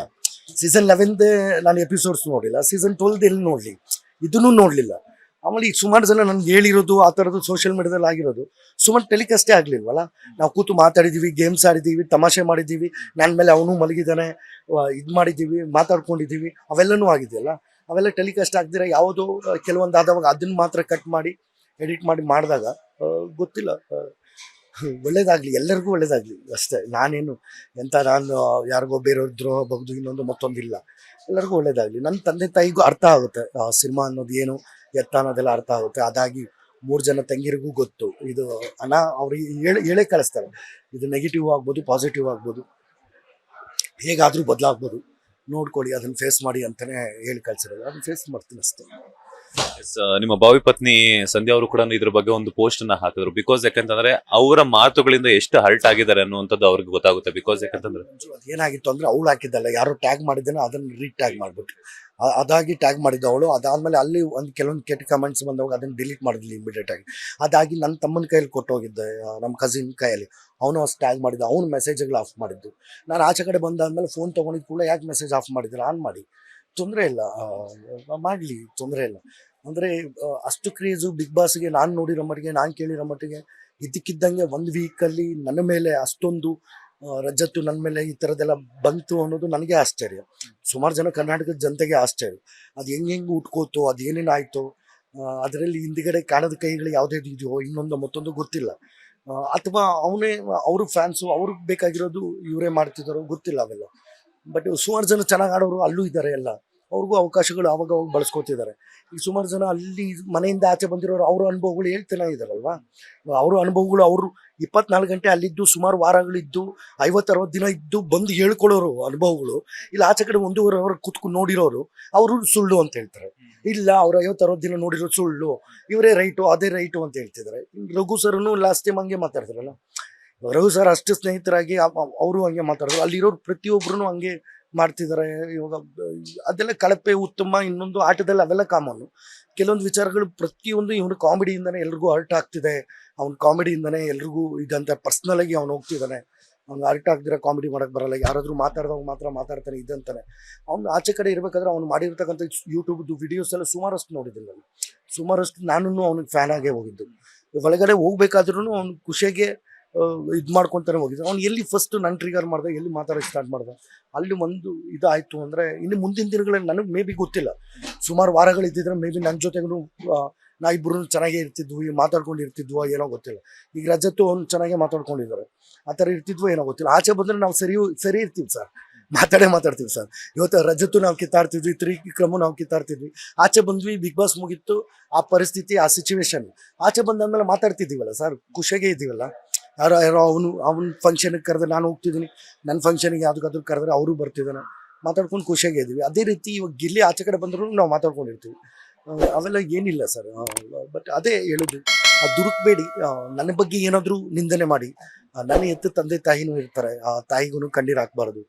ಸೀಸನ್ 11 ನಾನು ಎಪಿಸೋಡ್ಸ್ ನೋಡಿಲ್ಲ, ಸೀಸನ್ 12 ಎಲ್ಲಿ ನೋಡಲಿ, ಇದನ್ನೂ ನೋಡಲಿಲ್ಲ. ಆಮೇಲೆ ಈಗ ಸುಮಾರು ಜನ ನನ್ಗೆ ಹೇಳಿರೋದು ಆ ಥರದ್ದು ಸೋಷಿಯಲ್ ಮೀಡಿಯಾದಲ್ಲಿ ಆಗಿರೋದು ಸುಮಾರು ಟೆಲಿಕಾಸ್ಟೇ ಆಗಲಿಲ್ವಲ್ಲ. ನಾವು ಕೂತು ಮಾತಾಡಿದ್ದೀವಿ, ಗೇಮ್ಸ್ ಆಡಿದ್ದೀವಿ, ತಮಾಷೆ ಮಾಡಿದ್ದೀವಿ, ನನ್ನ ಮೇಲೆ ಅವನು ಮಲಗಿದ್ದಾನೆ, ಇದು ಮಾಡಿದ್ದೀವಿ, ಮಾತಾಡ್ಕೊಂಡಿದ್ದೀವಿ, ಅವೆಲ್ಲನೂ ಆಗಿದೆಯಲ್ಲ. ಅವೆಲ್ಲ ಟೆಲಿಕಾಸ್ಟ್ ಆಗ್ದಿರ ಯಾವುದೋ ಕೆಲವೊಂದು ಆದವಾಗ ಅದನ್ನು ಮಾತ್ರ ಕಟ್ ಮಾಡಿ ಎಡಿಟ್ ಮಾಡಿದಾಗ ಗೊತ್ತಿಲ್ಲ. ಒಳ್ಳೇದಾಗಲಿ, ಎಲ್ಲರಿಗೂ ಒಳ್ಳೇದಾಗಲಿ ಅಷ್ಟೇ. ನಾನು ಯಾರಿಗೋ ಬೇರೆಯವ್ರ ದ್ರೋಹ ಬಗ್ದು ಇನ್ನೊಂದು ಮತ್ತೊಂದಿಲ್ಲ, ಎಲ್ಲರಿಗೂ ಒಳ್ಳೇದಾಗಲಿ. ನನ್ನ ತಂದೆ ತಾಯಿಗೂ ಅರ್ಥ ಆಗುತ್ತೆ ಸಿನಿಮಾ ಅನ್ನೋದು ಏನು ಎತ್ತ ಅನ್ನೋದೆಲ್ಲ ಅರ್ಥ ಆಗುತ್ತೆ. ಅದಾಗಿ 3 ಜನ ತಂಗಿರಿಗೂ ಗೊತ್ತು ಇದು ಅವ್ರಿಗೆ ಹೇಳೇ ಕಳಿಸ್ತಾರೆ, ಇದು ನೆಗೆಟಿವ್ ಆಗ್ಬೋದು, ಪಾಸಿಟಿವ್ ಆಗ್ಬೋದು, ಹೇಗಾದರೂ ಬದಲಾಗ್ಬೋದು, ನೋಡ್ಕೊಳ್ಳಿ, ಅದನ್ನು ಫೇಸ್ ಮಾಡಿ ಅಂತಲೇ ಹೇಳಿ ಕಳಿಸಿರೋದು. ಅದನ್ನು ಫೇಸ್ ಮಾಡ್ತೀನಿ ಅಷ್ಟೇ. ನಿಮ್ಮ ಭಾವಿ ಪತ್ನಿ ಸಂಧ್ಯಾ ಅವರು ಕೂಡ ಇದ್ರ ಬಗ್ಗೆ ಒಂದು ಪೋಸ್ಟ್ ಅನ್ನ ಹಾಕಿದ್ರು. ಬಿಕಾಸ್ ಯಾಕಂತಂದ್ರೆ ಅವರ ಮಾತುಗಳಿಂದ ಎಷ್ಟು ಹರ್ಟ್ ಆಗಿದ್ದಾರೆ ಅನ್ನುವಂಥದ್ದು ಅವ್ರಿಗೆ ಗೊತ್ತಾಗುತ್ತೆ. ಬಿಕಾಸ್ ಯಾಕಂತಂದ್ರೆ ಏನಾಗಿತ್ತು ಅಂದ್ರೆ, ಅವಳು ಹಾಕಿದ್ದಲ್ಲ, ಯಾರೋ ಟ್ಯಾಗ್ ಮಾಡಿದ್ದೇನೆ, ಅದನ್ನು ರೀಟ್ಯಾಗ್ ಮಾಡ್ಬಿಟ್ಟು ಅದಾಗಿ ಟ್ಯಾಗ್ ಮಾಡಿದ್ದು ಅವಳು. ಅದಾದ್ಮೇಲೆ ಅಲ್ಲಿ ಕೆಲವೊಂದು ಕೆಟ್ಟ ಕಮೆಂಟ್ಸ್ ಬಂದಾಗ ಅದನ್ನು ಡಿಲೀಟ್ ಮಾಡಿದ್ಲಿ ಇಮಿಡಿಯೇಟ್ ಆಗಿ. ಅದಾಗಿ ನನ್ನ ತಮ್ಮನ ಕೈಯಲ್ಲಿ ಕೊಟ್ಟೋಗಿದ್ದೆ, ನಮ್ಮ ಕಸಿನ್ ಕೈಯಲ್ಲಿ, ಅವನು ಅಷ್ಟು ಟ್ಯಾಗ್ ಮಾಡಿದ್ದು, ಅವನು ಮೆಸೇಜ್ಗಳು ಆಫ್ ಮಾಡಿದ್ದು. ನಾನು ಆಚೆ ಕಡೆ ಬಂದಾದ್ಮೇಲೆ ಫೋನ್ ತೊಗೊಂಡಿದ್ದು ಕೂಡ ಯಾಕೆ ಮೆಸೇಜ್ ಆಫ್ ಮಾಡಿದ್ರೆ, ಆನ್ ಮಾಡಿ, ತೊಂದರೆ ಇಲ್ಲ, ಮಾಡಲಿ, ತೊಂದರೆ ಇಲ್ಲ. ಅಂದರೆ ಅಷ್ಟು ಕ್ರೇಜು ಬಿಗ್ ಬಾಸ್ಗೆ ನಾನು ನೋಡಿರೋ ಮಟ್ಟಿಗೆ, ನಾನು ಕೇಳಿರೋ ಮಟ್ಟಿಗೆ ಇದ್ದಕ್ಕಿದ್ದಂಗೆ 1 ವೀಕಲ್ಲಿ ನನ್ನ ಮೇಲೆ ಅಷ್ಟೊಂದು ರಜತ್ತು ನನ್ನ ಮೇಲೆ ಈ ಥರದ್ದೆಲ್ಲ ಬಂತು ಅನ್ನೋದು ನನಗೆ ಆಶ್ಚರ್ಯ. ಸುಮಾರು ಜನ ಕರ್ನಾಟಕದ ಜನತೆಗೆ ಆಶ್ಚರ್ಯ. ಅದು ಹೆಂಗೆ ಉಟ್ಕೋತು, ಅದು ಏನೇನಾಯಿತು, ಅದರಲ್ಲಿ ಹಿಂದ್ಗಡೆ ಕಾಣದ ಕೈಗಳು ಯಾವುದೇ ಇದೆಯೋ ಇನ್ನೊಂದು ಮತ್ತೊಂದು ಗೊತ್ತಿಲ್ಲ. ಅಥವಾ ಅವರು ಫ್ಯಾನ್ಸು, ಅವ್ರಿಗೆ ಬೇಕಾಗಿರೋದು ಇವರೇ ಮಾಡ್ತಿದ್ದಾರೋ ಗೊತ್ತಿಲ್ಲ ಅವೆಲ್ಲ. ಬಟ್ ಸುಮಾರು ಜನ ಚೆನ್ನಾಗಿ ಆಡೋರು ಅಲ್ಲೂ ಇದ್ದಾರೆ, ಎಲ್ಲ ಅವ್ರಿಗೂ ಅವಕಾಶಗಳು ಅವಾಗ ಬಳಸ್ಕೊತಿದ್ದಾರೆ. ಈಗ ಸುಮಾರು ಜನ ಅಲ್ಲಿ ಮನೆಯಿಂದ ಆಚೆ ಬಂದಿರೋರು ಅವ್ರ ಅನುಭವಗಳು ಹೇಳ್ತಾನೆ ಇದ್ದಾರಲ್ವಾ. ಅವ್ರ ಅನುಭವಗಳು, ಅವರು 24 ಗಂಟೆ ಅಲ್ಲಿದ್ದು ಸುಮಾರು ವಾರಗಳಿದ್ದು 50-60 ದಿನ ಇದ್ದು ಬಂದು ಹೇಳ್ಕೊಳ್ಳೋರು ಅನುಭವಗಳು. ಇಲ್ಲ ಆಚೆ ಕಡೆ 1.5 ಅವರ್ ಕುತ್ಕೊಂಡು ನೋಡಿರೋರು ಅವರು ಸುಳ್ಳು ಅಂತ ಹೇಳ್ತಾರೆ. ಇಲ್ಲ, ಅವ್ರು 50-60 ದಿನ ನೋಡಿರೋದು ಸುಳ್ಳು, ಇವರೇ ರೈಟು, ಅದೇ ರೈಟು ಅಂತ ಹೇಳ್ತಿದ್ದಾರೆ. ರಘು ಸರ್ನು ಲಾಸ್ಟ್ ಟೈಮ್ ಹಂಗೆ ಮಾತಾಡ್ತಾರಲ್ಲ, ರಘು ಸರ್ ಅಷ್ಟು ಸ್ನೇಹಿತರಾಗಿ ಅವರು ಹಂಗೆ ಮಾತಾಡಿದ್ರು. ಅಲ್ಲಿರೋರು ಪ್ರತಿಯೊಬ್ಬರು ಹಂಗೆ ಮಾಡ್ತಿದ್ದಾರೆ. ಇವಾಗ ಅದೆಲ್ಲ ಕಳಪೆ, ಉತ್ತಮ, ಇನ್ನೊಂದು ಆಟದಲ್ಲಿ ಅವೆಲ್ಲ ಕಾಮನ್ನು. ಕೆಲವೊಂದು ವಿಚಾರಗಳು ಪ್ರತಿಯೊಂದು ಇವನು ಕಾಮಿಡಿಯಿಂದನೇ ಎಲ್ರಿಗೂ ಹರ್ಟ್ ಆಗ್ತಿದೆ, ಅವ್ನ ಕಾಮಿಡಿಯಿಂದನೇ ಎಲ್ರಿಗೂ ಇದಂತ ಪರ್ಸ್ನಲ್ ಆಗಿ ಅವ್ನು ಹೋಗ್ತಿದ್ದಾನೆ. ಅವ್ನು ಅರ್ಟ್ ಆಗ್ದಿರ ಕಾಮಿಡಿ ಮಾಡಕ್ಕೆ ಬರಲ್ಲ, ಯಾರಾದರೂ ಮಾತಾಡಿದಾಗ ಮಾತ್ರ ಮಾತಾಡ್ತಾನೆ ಇದಂತಾನೆ. ಅವ್ನು ಆಚೆ ಕಡೆ ಇರಬೇಕಾದ್ರೆ ಅವ್ನು ಮಾಡಿರ್ತಕ್ಕಂಥ ಯೂಟ್ಯೂಬ್ದು ವಿಡಿಯೋಸ್ ಎಲ್ಲ ಸುಮಾರಷ್ಟು ನೋಡಿದ್ದೀನಿ ನಾನು. ಸುಮಾರಷ್ಟು ನಾನು ಅವ್ನಿಗೆ ಫ್ಯಾನ್ ಆಗೇ ಹೋಗಿದ್ದು. ಒಳಗಡೆ ಹೋಗ್ಬೇಕಾದ್ರೂ ಅವ್ನು ಖುಷಿಯಾಗೆ ಇದು ಮಾಡ್ಕೊತಾನೆ ಹೋಗಿದ್ದೆ. ಅವ್ನು ಎಲ್ಲಿ ಫಸ್ಟ್ ನನ್ನ ಟ್ರಿಗರ್ ಮಾಡ್ದೆ, ಎಲ್ಲಿ ಮಾತಾಡೋಕ್ಕೆ ಸ್ಟಾರ್ಟ್ ಮಾಡ್ದೆ, ಅಲ್ಲಿ ಒಂದು ಇದಾಯಿತು ಅಂದರೆ ಇನ್ನು ಮುಂದಿನ ದಿನಗಳಲ್ಲಿ ನನಗೆ ಮೇ ಬಿ ಗೊತ್ತಿಲ್ಲ, ಸುಮಾರು ವಾರಗಳಿದ್ದಿದ್ರೆ ಮೇ ಬಿ ನನ್ನ ಜೊತೆಗೂ ನಾ ಇಬ್ಬರು ಚೆನ್ನಾಗೇ ಇರ್ತಿದ್ವಿ, ಮಾತಾಡ್ಕೊಂಡು ಇರ್ತಿದ್ವೋ ಏನೋ ಗೊತ್ತಿಲ್ಲ. ಈಗ ರಜತ್ತು ಅವ್ನು ಚೆನ್ನಾಗೇ ಮಾತಾಡ್ಕೊಂಡಿದ್ದಾರೆ, ಆ ಥರ ಇರ್ತಿದ್ವೋ ಏನೋ ಗೊತ್ತಿಲ್ಲ. ಆಚೆ ಬಂದರೆ ನಾವು ಸರಿ ಇರ್ತೀವಿ ಸರ್, ಮಾತಾಡ್ತೀವಿ ಸರ್. ಇವತ್ತು ರಜತ್ತು ನಾವು ಕಿತ್ತಾಡ್ತಿದ್ವಿ, ತ್ರಿವಿಕ್ರಮು ನಾವು ಕಿತ್ತಾಡ್ತಿದ್ವಿ. ಆಚೆ ಬಂದ್ವಿ, ಬಿಗ್ ಬಾಸ್ ಮುಗೀತು, ಆ ಪರಿಸ್ಥಿತಿ, ಆ ಸಿಚುವೇಶನ್. ಆಚೆ ಬಂದಾದ್ಮೇಲೆ ಮಾತಾಡ್ತಿದ್ದೀವಲ್ಲ ಸರ್, ಖುಷಿಯಾಗೇ ಇದ್ದೀವಲ್ಲ. ಯಾರೋ ಅವನ ಫಂಕ್ಷನ್ಗೆ ಕರೆದ್ರೆ ನಾನು ಹೋಗ್ತಿದ್ದೀನಿ, ನನ್ನ ಫಂಕ್ಷನ್ಗೆ ಯಾವುದಕ್ಕಾದ್ರೂ ಕರೆದ್ರೆ ಅವರು ಬರ್ತಿದ್ದಾನೆ, ಮಾತಾಡ್ಕೊಂಡು ಖುಷಿಯಾಗೇ ಇದ್ದೀವಿ. ಅದೇ ರೀತಿ ಇವಾಗ ಗಿಲ್ಲಿ ಆಚೆ ಕಡೆ ಬಂದರೂ ನಾವು ಮಾತಾಡ್ಕೊಂಡಿರ್ತೀವಿ. ಅವೆಲ್ಲ ಏನಿಲ್ಲ ಸರ್. ಬಟ್ ಅದೇ ಹೇಳೋದು, ದುಡುಕ್ಬೇಡಿ. ನನ್ನ ಬಗ್ಗೆ ಏನಾದರೂ ನಿಂದನೆ ಮಾಡಿ, ನನ್ನ ಎತ್ತು ತಂದೆ ತಾಯಿನೂ ಇರ್ತಾರೆ, ಆ ತಾಯಿಗೂ ಕಣ್ಣೀರು ಹಾಕ್ಬಾರ್ದು.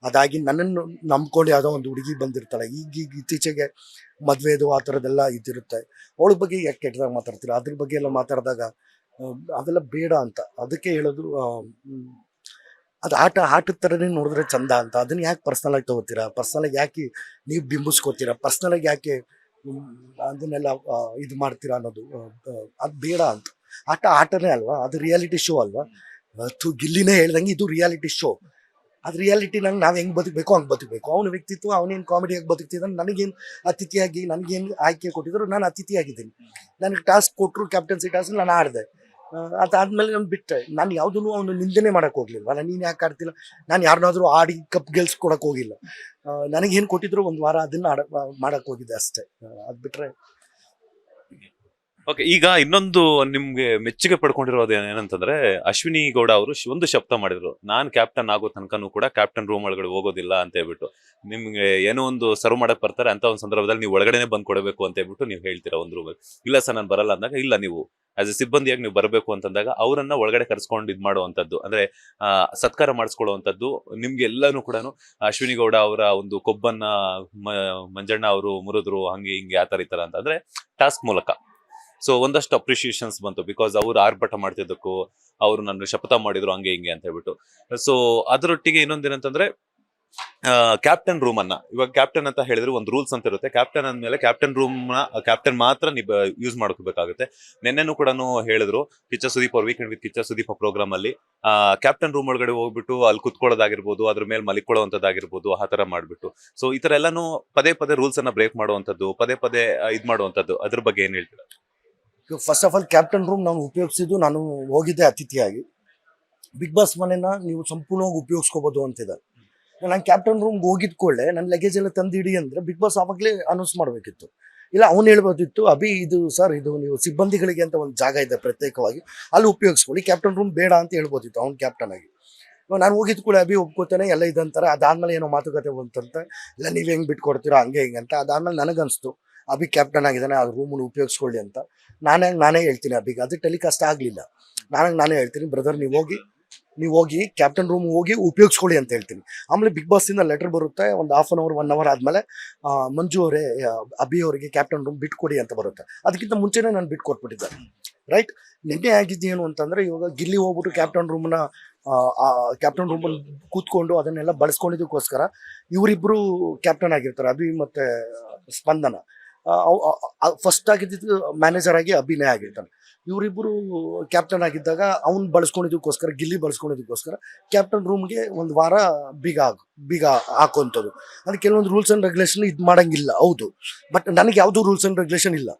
ಅದಾಗಿ ನನ್ನನ್ನು ನಂಬ್ಕೊಂಡು ಯಾವುದೋ ಒಂದು ಹುಡುಗಿ ಬಂದಿರ್ತಾಳೆ, ಈಗ ಇತ್ತೀಚೆಗೆ ಮದುವೆದು ಆ ಥರದ್ದೆಲ್ಲ ಇದಿರುತ್ತೆ, ಅವಳ ಬಗ್ಗೆ ಯಾಕೆ ಕೆಟ್ಟದಾಗ ಮಾತಾಡ್ತೀರಾ? ಅದ್ರ ಬಗ್ಗೆ ಎಲ್ಲ ಮಾತಾಡಿದಾಗ ಅವೆಲ್ಲ ಬೇಡ ಅಂತ. ಅದಕ್ಕೆ ಹೇಳೋದು, ಅದು ಆಟದ ಥರನೇ ನೋಡಿದ್ರೆ ಚಂದ ಅಂತ. ಅದನ್ನ ಯಾಕೆ ಪರ್ಸ್ನಲಾಗಿ ತೊಗೋತೀರಾ? ಪರ್ಸ್ನಲಾಗಿ ಯಾಕೆ ನೀವು ಬಿಂಬಿಸ್ಕೋತೀರಾ? ಪರ್ಸ್ನಲಾಗಿ ಯಾಕೆ ಅದನ್ನೆಲ್ಲ ಇದು ಮಾಡ್ತೀರಾ ಅನ್ನೋದು ಅದು ಬೇಡ ಅಂತ. ಆಟನೇ ಅಲ್ವಾ, ಅದು ರಿಯಾಲಿಟಿ ಶೋ ಅಲ್ವಾ. ಗಿಲ್ಲಿನೇ ಹೇಳ್ದಂಗೆ ಇದು ರಿಯಾಲಿಟಿ ಶೋ. ಅದು ರಿಯಾಲಿಟಿನಾಗ ನಾವು ಹೆಂಗೆ ಬದುಕಬೇಕು ಹಂಗೆ ಬದುಕಬೇಕು. ಅವನ ವ್ಯಕ್ತಿತ್ವ, ಅವನೇನು ಕಾಮಿಡಿಯಾಗಿ ಬದುಕ್ತಿದ್ದಾನೆ, ನನಗೇನು ಅತಿಥಿಯಾಗಿ ನನಗೇನು ಆಯ್ಕೆ ಕೊಟ್ಟಿದ್ರು, ನಾನು ಅತಿಥಿಯಾಗಿದ್ದೀನಿ. ನನಗೆ ಟಾಸ್ಕ್ ಕೊಟ್ಟರು, ಕ್ಯಾಪ್ಟನ್ಸಿ ಟಾಸ್ಕ್ ನಾನು ಆಡಿದೆ. ಅದಾದ್ಮೇಲೆ ನಾನು ಬಿಟ್ಟೆ. ನಾನು ಯಾವುದೂ ಅವನು ನಿಂದನೆ ಮಾಡೋಕೆ ಹೋಗ್ಲಿಲ್ಲ. ನೀನು ಯಾಕೆ ಆಡ್ತಿಲ್ಲ, ನಾನು ಯಾರನ್ನಾದ್ರೂ ಆಡಿ ಕಪ್ ಗೆಲ್ಸ್ಕೊಡಕ್ಕೆ ಹೋಗಿಲ್ಲ. ನನಗೇನು ಕೊಟ್ಟಿದ್ರು ಒಂದು ವಾರ ಅದನ್ನು ಮಾಡಕ್ಕೆ ಹೋಗಿದ್ದೆ ಅಷ್ಟೇ. ಅದು ಬಿಟ್ಟರೆ ಓಕೆ, ಈಗ ಇನ್ನೊಂದು ನಿಮ್ಗೆ ಮೆಚ್ಚುಗೆ ಪಡ್ಕೊಂಡಿರೋದು ಏನಂತಂದ್ರೆ, ಅಶ್ವಿನಿ ಗೌಡ ಅವರು ಒಂದು ಶಬ್ದ ಮಾಡಿದ್ರು, ನಾನ್ ಕ್ಯಾಪ್ಟನ್ ಆಗೋ ತನಕನೂ ಕೂಡ ಕ್ಯಾಪ್ಟನ್ ರೂಮ್ ಒಳಗಡೆ ಹೋಗೋದಿಲ್ಲ ಅಂತ ಹೇಳ್ಬಿಟ್ಟು. ನಿಮ್ಗೆ ಏನೋ ಒಂದು ಸರ್ವ್ ಮಾಡಕ್ ಬರ್ತಾರೆ ಅಂತ ಒಂದು ಸಂದರ್ಭದಲ್ಲಿ ನೀವು ಒಳಗಡೆನೆ ಬಂದ್ ಕೊಡಬೇಕು ಅಂತ ಹೇಳ್ಬಿಟ್ಟು ನೀವು ಹೇಳ್ತೀರಾ ಒಂದು ರೂಮಲ್ಲಿ. ಇಲ್ಲ ಸರ್ ನಾನು ಬರಲ್ಲ ಅಂದಾಗ, ಇಲ್ಲ ನೀವು ಆಸ್ ಎ ಸಿಬ್ಬಂದಿಯಾಗಿ ನೀವು ಬರಬೇಕು ಅಂತಂದಾಗ ಅವರನ್ನ ಒಳಗಡೆ ಕರ್ಸ್ಕೊಂಡು ಇದ್ ಮಾಡುವಂತದ್ದು, ಅಂದ್ರೆ ಸತ್ಕಾರ ಮಾಡಿಸ್ಕೊಳ್ಳುವಂತದ್ದು ನಿಮ್ಗೆ ಎಲ್ಲಾನು ಕೂಡ ಅಶ್ವಿನಿ ಗೌಡ ಅವರ ಒಂದು ಕೊಬ್ಬನ್ನ ಮಂಜಣ್ಣ ಅವರು ಮುರಿದ್ರು, ಹಂಗೆ ಹಿಂಗೆ ಆ ತರ ಈ ತರ ಅಂತ ಅಂದ್ರೆ ಟಾಸ್ಕ್ ಮೂಲಕ. ಸೊ ಒಂದಷ್ಟು ಅಪ್ರಿಶಿಯೇಷನ್ಸ್ ಬಂತು, ಬಿಕಾಸ್ ಅವ್ರು ಆರ್ಭಟ ಮಾಡ್ತಿದ್ದಕ್ಕೂ ಅವ್ರು ನನ್ನ ಶಪಥ ಮಾಡಿದ್ರು ಹಂಗೆ ಹಿಂಗೆ ಅಂತ ಹೇಳ್ಬಿಟ್ಟು. ಸೊ ಅದರೊಟ್ಟಿಗೆ ಇನ್ನೊಂದೇನಂತಂದ್ರೆ, ಕ್ಯಾಪ್ಟನ್ ರೂಮ್ ಅನ್ನ, ಇವಾಗ ಕ್ಯಾಪ್ಟನ್ ಅಂತ ಹೇಳಿದ್ರೆ ಒಂದು ರೂಲ್ಸ್ ಅಂತ ಇರುತ್ತೆ. ಕ್ಯಾಪ್ಟನ್ ಅಂದ್ಮೇಲೆ ಕ್ಯಾಪ್ಟನ್ ರೂಮ್ ನ ಕ್ಯಾಪ್ಟನ್ ಮಾತ್ರ ಯೂಸ್ ಮಾಡ್ಕೋಬೇಕಾಗುತ್ತೆ. ನಿನ್ನೆನೂ ಕೂಡ ಹೇಳಿದ್ರು, ಕಿಚ್ಚ ಸುದೀಪ್ ಅವ್ರ weekend with Kichcha Sudeep program ಅಲ್ಲಿ ಕ್ಯಾಪ್ಟನ್ ರೂಮ್ ಒಳಗಡೆ ಹೋಗ್ಬಿಟ್ಟು ಅಲ್ಲಿ ಕುತ್ಕೊಳ್ಳೋದಾಗಿರ್ಬೋದು, ಅದ್ರ ಮೇಲೆ ಮಲಿಕೊಳ್ಳುವಂತದ್ದಾಗಿರ್ಬೋದು, ಆ ತರ ಮಾಡ್ಬಿಟ್ಟು. ಸೊ ಈ ತರ ಎಲ್ಲಾನು ಪದೇ ಪದೇ ರೂಲ್ಸ್ ಅನ್ನ ಬ್ರೇಕ್ ಮಾಡುವಂತದ್ದು, ಪದೇ ಪದೇ ಇದ್ ಮಾಡುವಂತದ್ದು, ಅದ್ರ ಬಗ್ಗೆ ಏನ್ ಹೇಳ್ತೀರಾ? First of all captain room ನಾನು ಉಪಯೋಗಿಸಿದ್ದು, ನಾನು ಹೋಗಿದ್ದೆ ಅತಿಥಿಯಾಗಿ. ಬಿಗ್ ಬಾಸ್ ಮನೆನ ನೀವು ಸಂಪೂರ್ಣವಾಗಿ ಉಪಯೋಗಿಸ್ಕೋಬೋದು ಅಂತಿದೆ. ನಾನು ಕ್ಯಾಪ್ಟನ್ ರೂಮ್ಗೆ ಹೋಗಿದ್ ಕೂಡಲೇ ನನ್ನ ಲಗೇಜ್ ಎಲ್ಲ ತಂದಿಡಿ ಅಂದರೆ ಬಿಗ್ ಬಾಸ್ ಆವಾಗಲೇ ಅನೌನ್ಸ್ ಮಾಡಬೇಕಿತ್ತು. ಇಲ್ಲ ಅವ್ನು ಹೇಳ್ಬೋದಿತ್ತು, ಅಭಿ ಇದು ಸರ್ ಇದು ನೀವು ಸಿಬ್ಬಂದಿಗಳಿಗೆ ಅಂತ ಒಂದು ಜಾಗ ಇದೆ ಪ್ರತ್ಯೇಕವಾಗಿ, ಅಲ್ಲಿ ಉಪಯೋಗಿಸ್ಕೊಳ್ಳಿ, ಕ್ಯಾಪ್ಟನ್ ರೂಮ್ ಬೇಡ ಅಂತ ಹೇಳ್ಬೋದಿತ್ತು ಅವ್ನು ಕ್ಯಾಪ್ಟನ್ ಆಗಿ. ನಾನು ಹೋಗಿದ್ ಕೂಡ ಅಭಿ ಒಪ್ಕೋತಾನೆ ಎಲ್ಲ ಇದಂತಾರೆ. ಅದಾದ್ಮೇಲೆ ಏನೋ ಮಾತುಕತೆ ಬಂತಂತೆ, ಇಲ್ಲ ನೀವು ಹೆಂಗೆ ಬಿಟ್ಕೊಡ್ತೀರಾ ಹಂಗೆ ಹಿಂಗೆ ಅಂತ. ಅದಾದ್ಮೇಲೆ ನನಗನ್ನಿಸ್ತು ಅಭಿ ಕ್ಯಾಪ್ಟನ್ ಆಗಿದ್ದಾನೆ, ಆ ರೂಮನ್ನು ಉಪಯೋಗಿಸ್ಕೊಳ್ಳಿ ಅಂತ. ನಾನೇ ಹೇಳ್ತೀನಿ ಅಭಿಗೆ. ಅದು ಟೆಲಿಕಾಸ್ಟ್ ಆಗಲಿಲ್ಲ. ನಾನೇ ಹೇಳ್ತೀನಿ, ಬ್ರದರ್ ನೀವು ಹೋಗಿ ಕ್ಯಾಪ್ಟನ್ ರೂಮ್ ಹೋಗಿ ಉಪಯೋಗಿಸ್ಕೊಳ್ಳಿ ಅಂತ ಹೇಳ್ತೀನಿ. ಆಮೇಲೆ ಬಿಗ್ ಬಾಸಿಂದ ಲೆಟರ್ ಬರುತ್ತೆ, ಒಂದು ಹಾಫ್ ಅನ್ ಅವರ್ 1 ಅವರ್ ಆದಮೇಲೆ ಮಂಜು ಅವರೇ ಅಭಿ ಅವರಿಗೆ ಕ್ಯಾಪ್ಟನ್ ರೂಮ್ ಬಿಟ್ಕೊಡಿ ಅಂತ ಬರುತ್ತೆ. ಅದಕ್ಕಿಂತ ಮುಂಚೆನೇ ನಾನು ಬಿಟ್ಕೊಟ್ಬಿಟ್ಟಿದ್ದೆ. ರೈಟ್. ನಿನ್ನೆ ಆಗಿದ್ದೇನು ಅಂತಂದರೆ, ಇವಾಗ ಗಿಲ್ಲಿ ಹೋಗ್ಬಿಟ್ಟು ಕ್ಯಾಪ್ಟನ್ ರೂಮಲ್ಲಿ ಕೂತ್ಕೊಂಡು ಅದನ್ನೆಲ್ಲ ಬಳಸ್ಕೊಂಡಿದ್ದಕ್ಕೋಸ್ಕರ ಇವರಿಬ್ಬರು ಕ್ಯಾಪ್ಟನ್ ಆಗಿರ್ತಾರೆ, ಅಭಿ ಮತ್ತು ಸ್ಪಂದನ. ಫಸ್ಟ್ ಆಗಿದ್ದು ಮ್ಯಾನೇಜರ್ ಆಗಿ ಅಭಿನಯ ಆಗಿರ್ತಾನೆ. ಇವರಿಬ್ಬರು ಕ್ಯಾಪ್ಟನ್ ಆಗಿದ್ದಾಗ ಅವ್ನು ಬಳಸ್ಕೊಂಡಿದ್ದಕ್ಕೋಸ್ಕರ, ಗಿಲ್ಲಿ ಬಳಸ್ಕೊಂಡಿದ್ದಕ್ಕೋಸ್ಕರ ಕ್ಯಾಪ್ಟನ್ ರೂಮ್ಗೆ ಒಂದು ವಾರ ಬೀಗ ಹಾಕುವಂಥದ್ದು. ಅದು ಕೆಲವೊಂದು ರೂಲ್ಸ್ ಆ್ಯಂಡ್ ರೆಗ್ಯುಲೇಷನ್ ಇದು ಮಾಡೋಂಗಿಲ್ಲ, ಹೌದು. ಬಟ್ ನನಗೆ ಯಾವುದೂ ರೂಲ್ಸ್ ಆ್ಯಂಡ್ ರೆಗ್ಯುಲೇಷನ್ ಇಲ್ಲ.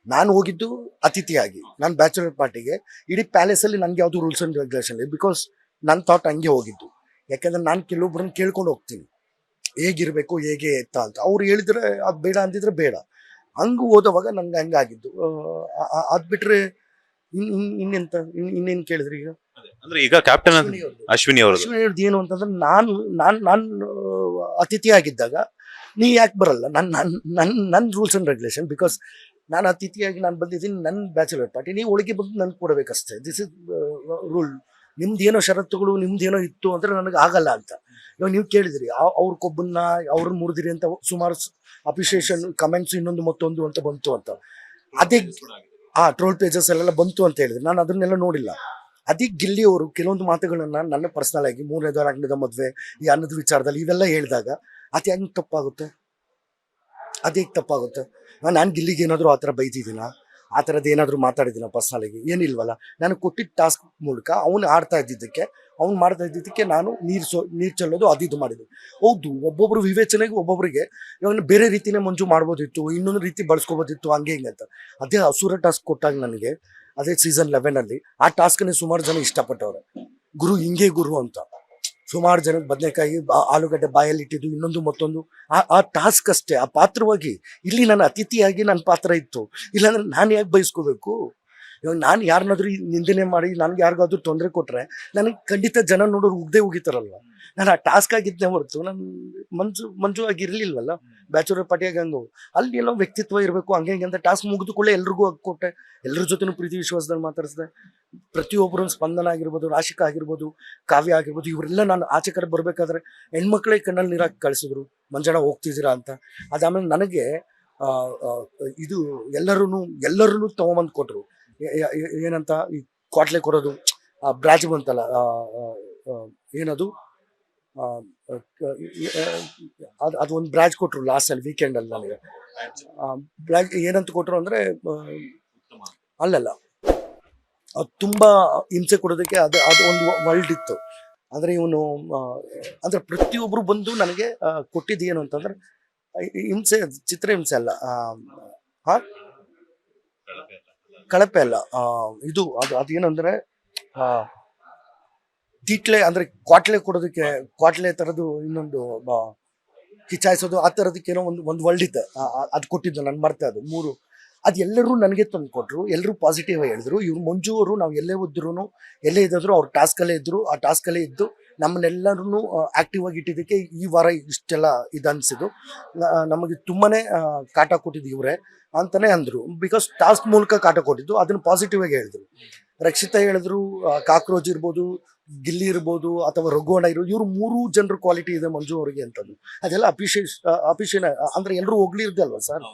ನಾನು ಹೋಗಿದ್ದು ಅತಿಥಿಯಾಗಿ, ನಾನು ಬ್ಯಾಚುಲರ್ ಪಾರ್ಟಿಗೆ. ಇಡೀ ಪ್ಯಾಲೇಸಲ್ಲಿ ನನಗೆ ಯಾವುದೂ ರೂಲ್ಸ್ ಆ್ಯಂಡ್ ರೆಗ್ಯುಲೇಷನ್ ಇಲ್ಲ, ಬಿಕಾಸ್ ನನ್ನ ಥಾಟ್ ಹಂಗೆ ಹೋಗಿದ್ದು. ಯಾಕೆಂದರೆ ನಾನು ಕೆಲವೊಬ್ಬರನ್ನ ಕೇಳ್ಕೊಂಡು ಹೋಗ್ತೀನಿ, ಹೇಗಿರಬೇಕು ಹೇಗೆ ಎತ್ತ ಅಂತ. ಅವ್ರು ಹೇಳಿದ್ರೆ ಅದು ಬೇಡ ಅಂದಿದ್ರೆ ಬೇಡ. ಹಂಗೆ ಹೋದವಾಗ ನಂಗೆ ಹಂಗಾಗಿದ್ದು. ಅದು ಬಿಟ್ರೆ ಇನ್ನೇನು ಕೇಳಿದ್ರಿ ಈಗ? ಅಂದ್ರೆ ಈಗ ಕ್ಯಾಪ್ಟನ್ ಅಶ್ವಿನಿ ಅವರು ಏನು ಅಂತಂದ್ರೆ, ನಾನು ಅತಿಥಿ ಆಗಿದ್ದಾಗ ನೀ ಯಾಕೆ ಬರಲ್ಲ? ನನ್ನ ರೂಲ್ಸ್ ಆ್ಯಂಡ್ ರೆಗ್ಯುಲೇಷನ್, ಬಿಕಾಸ್ ನಾನು ಅತಿಥಿಯಾಗಿ ನಾನು ಬಂದಿದ್ದೀನಿ, ನನ್ನ ಬ್ಯಾಚುಲರ್ ಪಾರ್ಟಿ, ನೀವು ಒಳಗೆ ಬಂದು ನನ್ಗೆ ಕೊಡಬೇಕಷ್ಟೇ. This is rule. ನಿಮ್ದೇನೋ ಷರತ್ತುಗಳು ನಿಮ್ದೇನೋ ಇತ್ತು ಅಂದರೆ ನನಗೆ ಆಗಲ್ಲ ಅಂತ. ಇವಾಗ ನೀವು ಕೇಳಿದ್ರಿ ಅವ್ರ ಕೊಬ್ಬನ್ನ ಅವ್ರನ್ನ ಮುರಿದಿರಿ ಅಂತ ಸುಮಾರು ಅಪ್ರಿಷಿಯೇಷನ್ ಕಮೆಂಟ್ಸ್ ಇನ್ನೊಂದು ಮತ್ತೊಂದು ಅಂತ ಬಂತು ಅಂತ. ಅದೇ ಟ್ರೋಲ್ ಪೇಜಸ್ ಎಲ್ಲ ಬಂತು ಅಂತ ಹೇಳಿದ್ರೆ ನಾನು ಅದನ್ನೆಲ್ಲ ನೋಡಿಲ್ಲ. ಅದೇ ಗಿಲ್ಲಿ ಅವರು ಕೆಲವೊಂದು ಮಾತುಗಳನ್ನ ನನ್ನ ಪರ್ಸನಲ್ ಆಗಿ 3ನೇದು 4ನೇದು ಮದುವೆ ಈ ಅನ್ನದ ವಿಚಾರದಲ್ಲಿ ಇವೆಲ್ಲ ಹೇಳಿದಾಗ ಅದು ಹೆಂಗೆ ತಪ್ಪಾಗುತ್ತೆ? ಅದೇಗೆ ತಪ್ಪಾಗುತ್ತೆ? ನಾನು ಗಿಲ್ಲಿಗೆ ಏನಾದರೂ ಆ ಥರ ಬೈದಿದ್ದೀನ, ಆ ಥರದ್ದು ಏನಾದರೂ ಮಾತಾಡಿದ್ದೀನ ಪರ್ಸನಲ್ ಆಗಿ? ಏನಿಲ್ವಲ್ಲ. ನಾನು ಕೊಟ್ಟಿದ್ದ ಟಾಸ್ಕ್ ಮೂಲಕ ಅವ್ನು ಆಡ್ತಾ ಇದ್ದಿದ್ದಕ್ಕೆ, ಅವ್ನು ಮಾಡ್ತಾ ಇದ್ದಿದ್ದಕ್ಕೆ ನಾನು ನೀರು ಚೆಲ್ಲೋದು ಅದು ಇದು ಮಾಡಿದ್ವಿ. ಹೌದು, ಒಬ್ಬೊಬ್ರು ವಿವೇಚನೆಗೆ ಒಬ್ಬೊಬ್ಬರಿಗೆ ಇವಾಗ ಬೇರೆ ರೀತಿನೇ ಮಂಜು ಮಾಡ್ಬೋದಿತ್ತು, ಇನ್ನೊಂದು ರೀತಿ ಬಳಸ್ಕೋಬೋದಿತ್ತು, ಹಂಗೆ ಹಿಂಗೆ ಅಂತ. ಅದೇ ಅಸುರ ಟಾಸ್ಕ್ ಕೊಟ್ಟಾಗ ನನಗೆ, ಅದೇ ಸೀಸನ್ 11 ಆ ಟಾಸ್ಕ್ನೇ ಸುಮಾರು ಜನ ಇಷ್ಟಪಟ್ಟವ್ರೆ. ಗುರು ಹಿಂಗೆ ಗುರು ಅಂತ ಸುಮಾರು ಜನಕ್ಕೆ ಬದನೆಕಾಯಿ ಆಲೂಗಡ್ಡೆ ಬಾಯಲ್ಲಿ ಇಟ್ಟಿದ್ದು, ಇನ್ನೊಂದು ಮತ್ತೊಂದು. ಆ ಟಾಸ್ಕ್ ಅಷ್ಟೇ, ಆ ಪಾತ್ರವಾಗಿ. ಇಲ್ಲಿ ನನ್ನ ಅತಿಥಿಯಾಗಿ ನನ್ನ ಪಾತ್ರ ಇತ್ತು. ಇಲ್ಲಾಂದ್ರೆ ನಾನು ಯಾಕೆ ಬಯಸ್ಕೋಬೇಕು? ಇವಾಗ ನಾನು ಯಾರನ್ನಾದ್ರೂ ನಿಂದನೆ ಮಾಡಿ ನನ್ಗೆ ಯಾರಿಗಾದ್ರೂ ತೊಂದರೆ ಕೊಟ್ರೆ ನನಗೆ ಖಂಡಿತ ಜನ ನೋಡೋರು ಉಗ್ದೇ ಹೋಗಿತಾರಲ್ವ. ನಾನು ಆ ಟಾಸ್ಕ್ ಆಗಿದ್ದೇ ಹೊರತು ನಾನು ಮಂಜು ಆಗಿರ್ಲಿಲ್ವಲ್ಲ. ಬ್ಯಾಚುಲರ್ ಪಾರ್ಟಿಯಾಗ ಹಂಗು ಅಲ್ಲಿ ಏನೋ ವ್ಯಕ್ತಿತ್ವ ಇರಬೇಕು, ಹಂಗೆ ಹಿಂಗೆ ಅಂತ ಟಾಸ್ಕ್ ಮುಗಿದು ಕೂಡ ಎಲ್ರಿಗೂ ಕೊಟ್ಟೆ. ಎಲ್ಲರ ಜೊತೆನೂ ಪ್ರೀತಿ ವಿಶ್ವಾಸದಲ್ಲಿ ಮಾತಾಡಿಸಿದೆ. ಪ್ರತಿಯೊಬ್ಬರು ಸ್ಪಂದನ ಆಗಿರ್ಬೋದು, ರಾಶಿಕಾ ಆಗಿರ್ಬೋದು, ಕಾವ್ಯ ಆಗಿರ್ಬೋದು, ಇವರೆಲ್ಲ ನಾನು ಆಚೆ ಕಡೆ ಬರಬೇಕಾದ್ರೆ ಹೆಣ್ಮಕ್ಳೇ ಕಣ್ಣಲ್ಲಿ ನೀರಾಕಿ ಕಳಿಸಿದ್ರು, ಮಂಜಣ್ಣ ಹೋಗ್ತಿದ್ದೀರಾ ಅಂತ. ಅದಾದ್ಮೇಲೆ ನನಗೆ ಇದು ಎಲ್ಲರೂ ತಗೊಂಬಂದು ಕೊಟ್ಟರು. ಏನಂತ ಈ ಕ್ವಾಟ್ಲೆ ಕೊಡೋದು, ಬ್ರಾಜ್ ಬಂತಲ್ಲ, ಏನದು ಅದು ಒಂದು ಬ್ರಾಜ್ ಕೊಟ್ಟರು ಲಾಸ್ಟಲ್ಲಿ ವೀಕೆಂಡಲ್ಲಿ ನನಗೆ. ಬ್ರಾಜ್ ಏನಂತ ಕೊಟ್ಟರು ಅಂದರೆ ಅಲ್ಲಲ್ಲ, ಅದು ತುಂಬ ಹಿಂಸೆ ಕೊಡೋದಕ್ಕೆ ಅದು ಒಂದು ವರ್ಲ್ಡ್ ಇತ್ತು. ಅಂದರೆ ಇವನು ಅಂದರೆ ಪ್ರತಿಯೊಬ್ಬರು ಬಂದು ನನಗೆ ಕೊಟ್ಟಿದ್ದು ಏನು ಅಂತಂದರೆ ಹಿಂಸೆ, ಚಿತ್ರಹಿಂಸೆ ಅಲ್ಲ, ಕಳಪೆ ಅಲ್ಲ, ಇದು ಅದೇನಂದರೆ ತೀಟ್ಲೆ, ಅಂದರೆ ಕ್ವಾಟ್ಲೆ ಕೊಡೋದಕ್ಕೆ, ಕ್ವಾಟ್ಲೆ ಥರದ್ದು ಇನ್ನೊಂದು ಕಿಚಾಯಿಸೋದು, ಆ ಥರದಕ್ಕೆ ಏನೋ ಒಂದು ವರ್ಲ್ಡ್ ಇತ್ತು. ಅದು ಕೊಟ್ಟಿದ್ದು ನಾನು ಮರ್ತೆ. ಅದು 3 ಅದು ಎಲ್ಲರೂ ನನಗೆ ತಂದು ಕೊಟ್ಟರು. ಎಲ್ಲರೂ ಪಾಸಿಟಿವ್ ಆಗಿ ಹೇಳಿದ್ರು. ಇವ್ರು ಮಂಜು ಅವರು ನಾವು ಎಲ್ಲೇ ಇದ್ರೂ, ಎಲ್ಲೇ ಇದ್ದರೂ ಅವ್ರು ಟಾಸ್ಕಲ್ಲೇ ಇದ್ದರು. ಆ ಟಾಸ್ಕಲ್ಲೇ ಇದ್ದು ನಮ್ಮನ್ನೆಲ್ಲರೂ ಆ್ಯಕ್ಟಿವ್ ಆಗಿ ಇಟ್ಟಿದ್ದಕ್ಕೆ ಈ ವಾರ ಇಷ್ಟೆಲ್ಲ ಇದು ಅನಿಸಿದ್ದು. ನಮಗೆ ತುಂಬಾ ಕಾಟ ಕೊಟ್ಟಿದ್ದು ಇವರೇ ಅಂತಲೇ ಅಂದರು. ಬಿಕಾಸ್ ಟಾಸ್ಕ್ ಮೂಲಕ ಕಾಟ ಕೊಟ್ಟಿದ್ದು, ಅದನ್ನು ಪಾಸಿಟಿವ್ ಆಗಿ ಹೇಳಿದ್ರು. ರಕ್ಷಿತಾ ಹೇಳಿದ್ರು, ಕಾಕ್ರೋಚ್ ಇರ್ಬೋದು, ಗಿಲ್ಲಿ ಇರ್ಬೋದು, ಅಥವಾ ರಘುವಣ ಇರ್ಬೋದು, ಇವರು 3 ಜನರ ಕ್ವಾಲಿಟಿ ಇದೆ ಮಂಜು ಅವರಿಗೆ ಅಂತಂದು. ಅದೆಲ್ಲ ಅಪಿಷೇಷನ್ ಅಂದರೆ ಎಲ್ಲರೂ ಹೋಗ್ಲಿರ್ದೆ ಅಲ್ವಾ ಸರ್.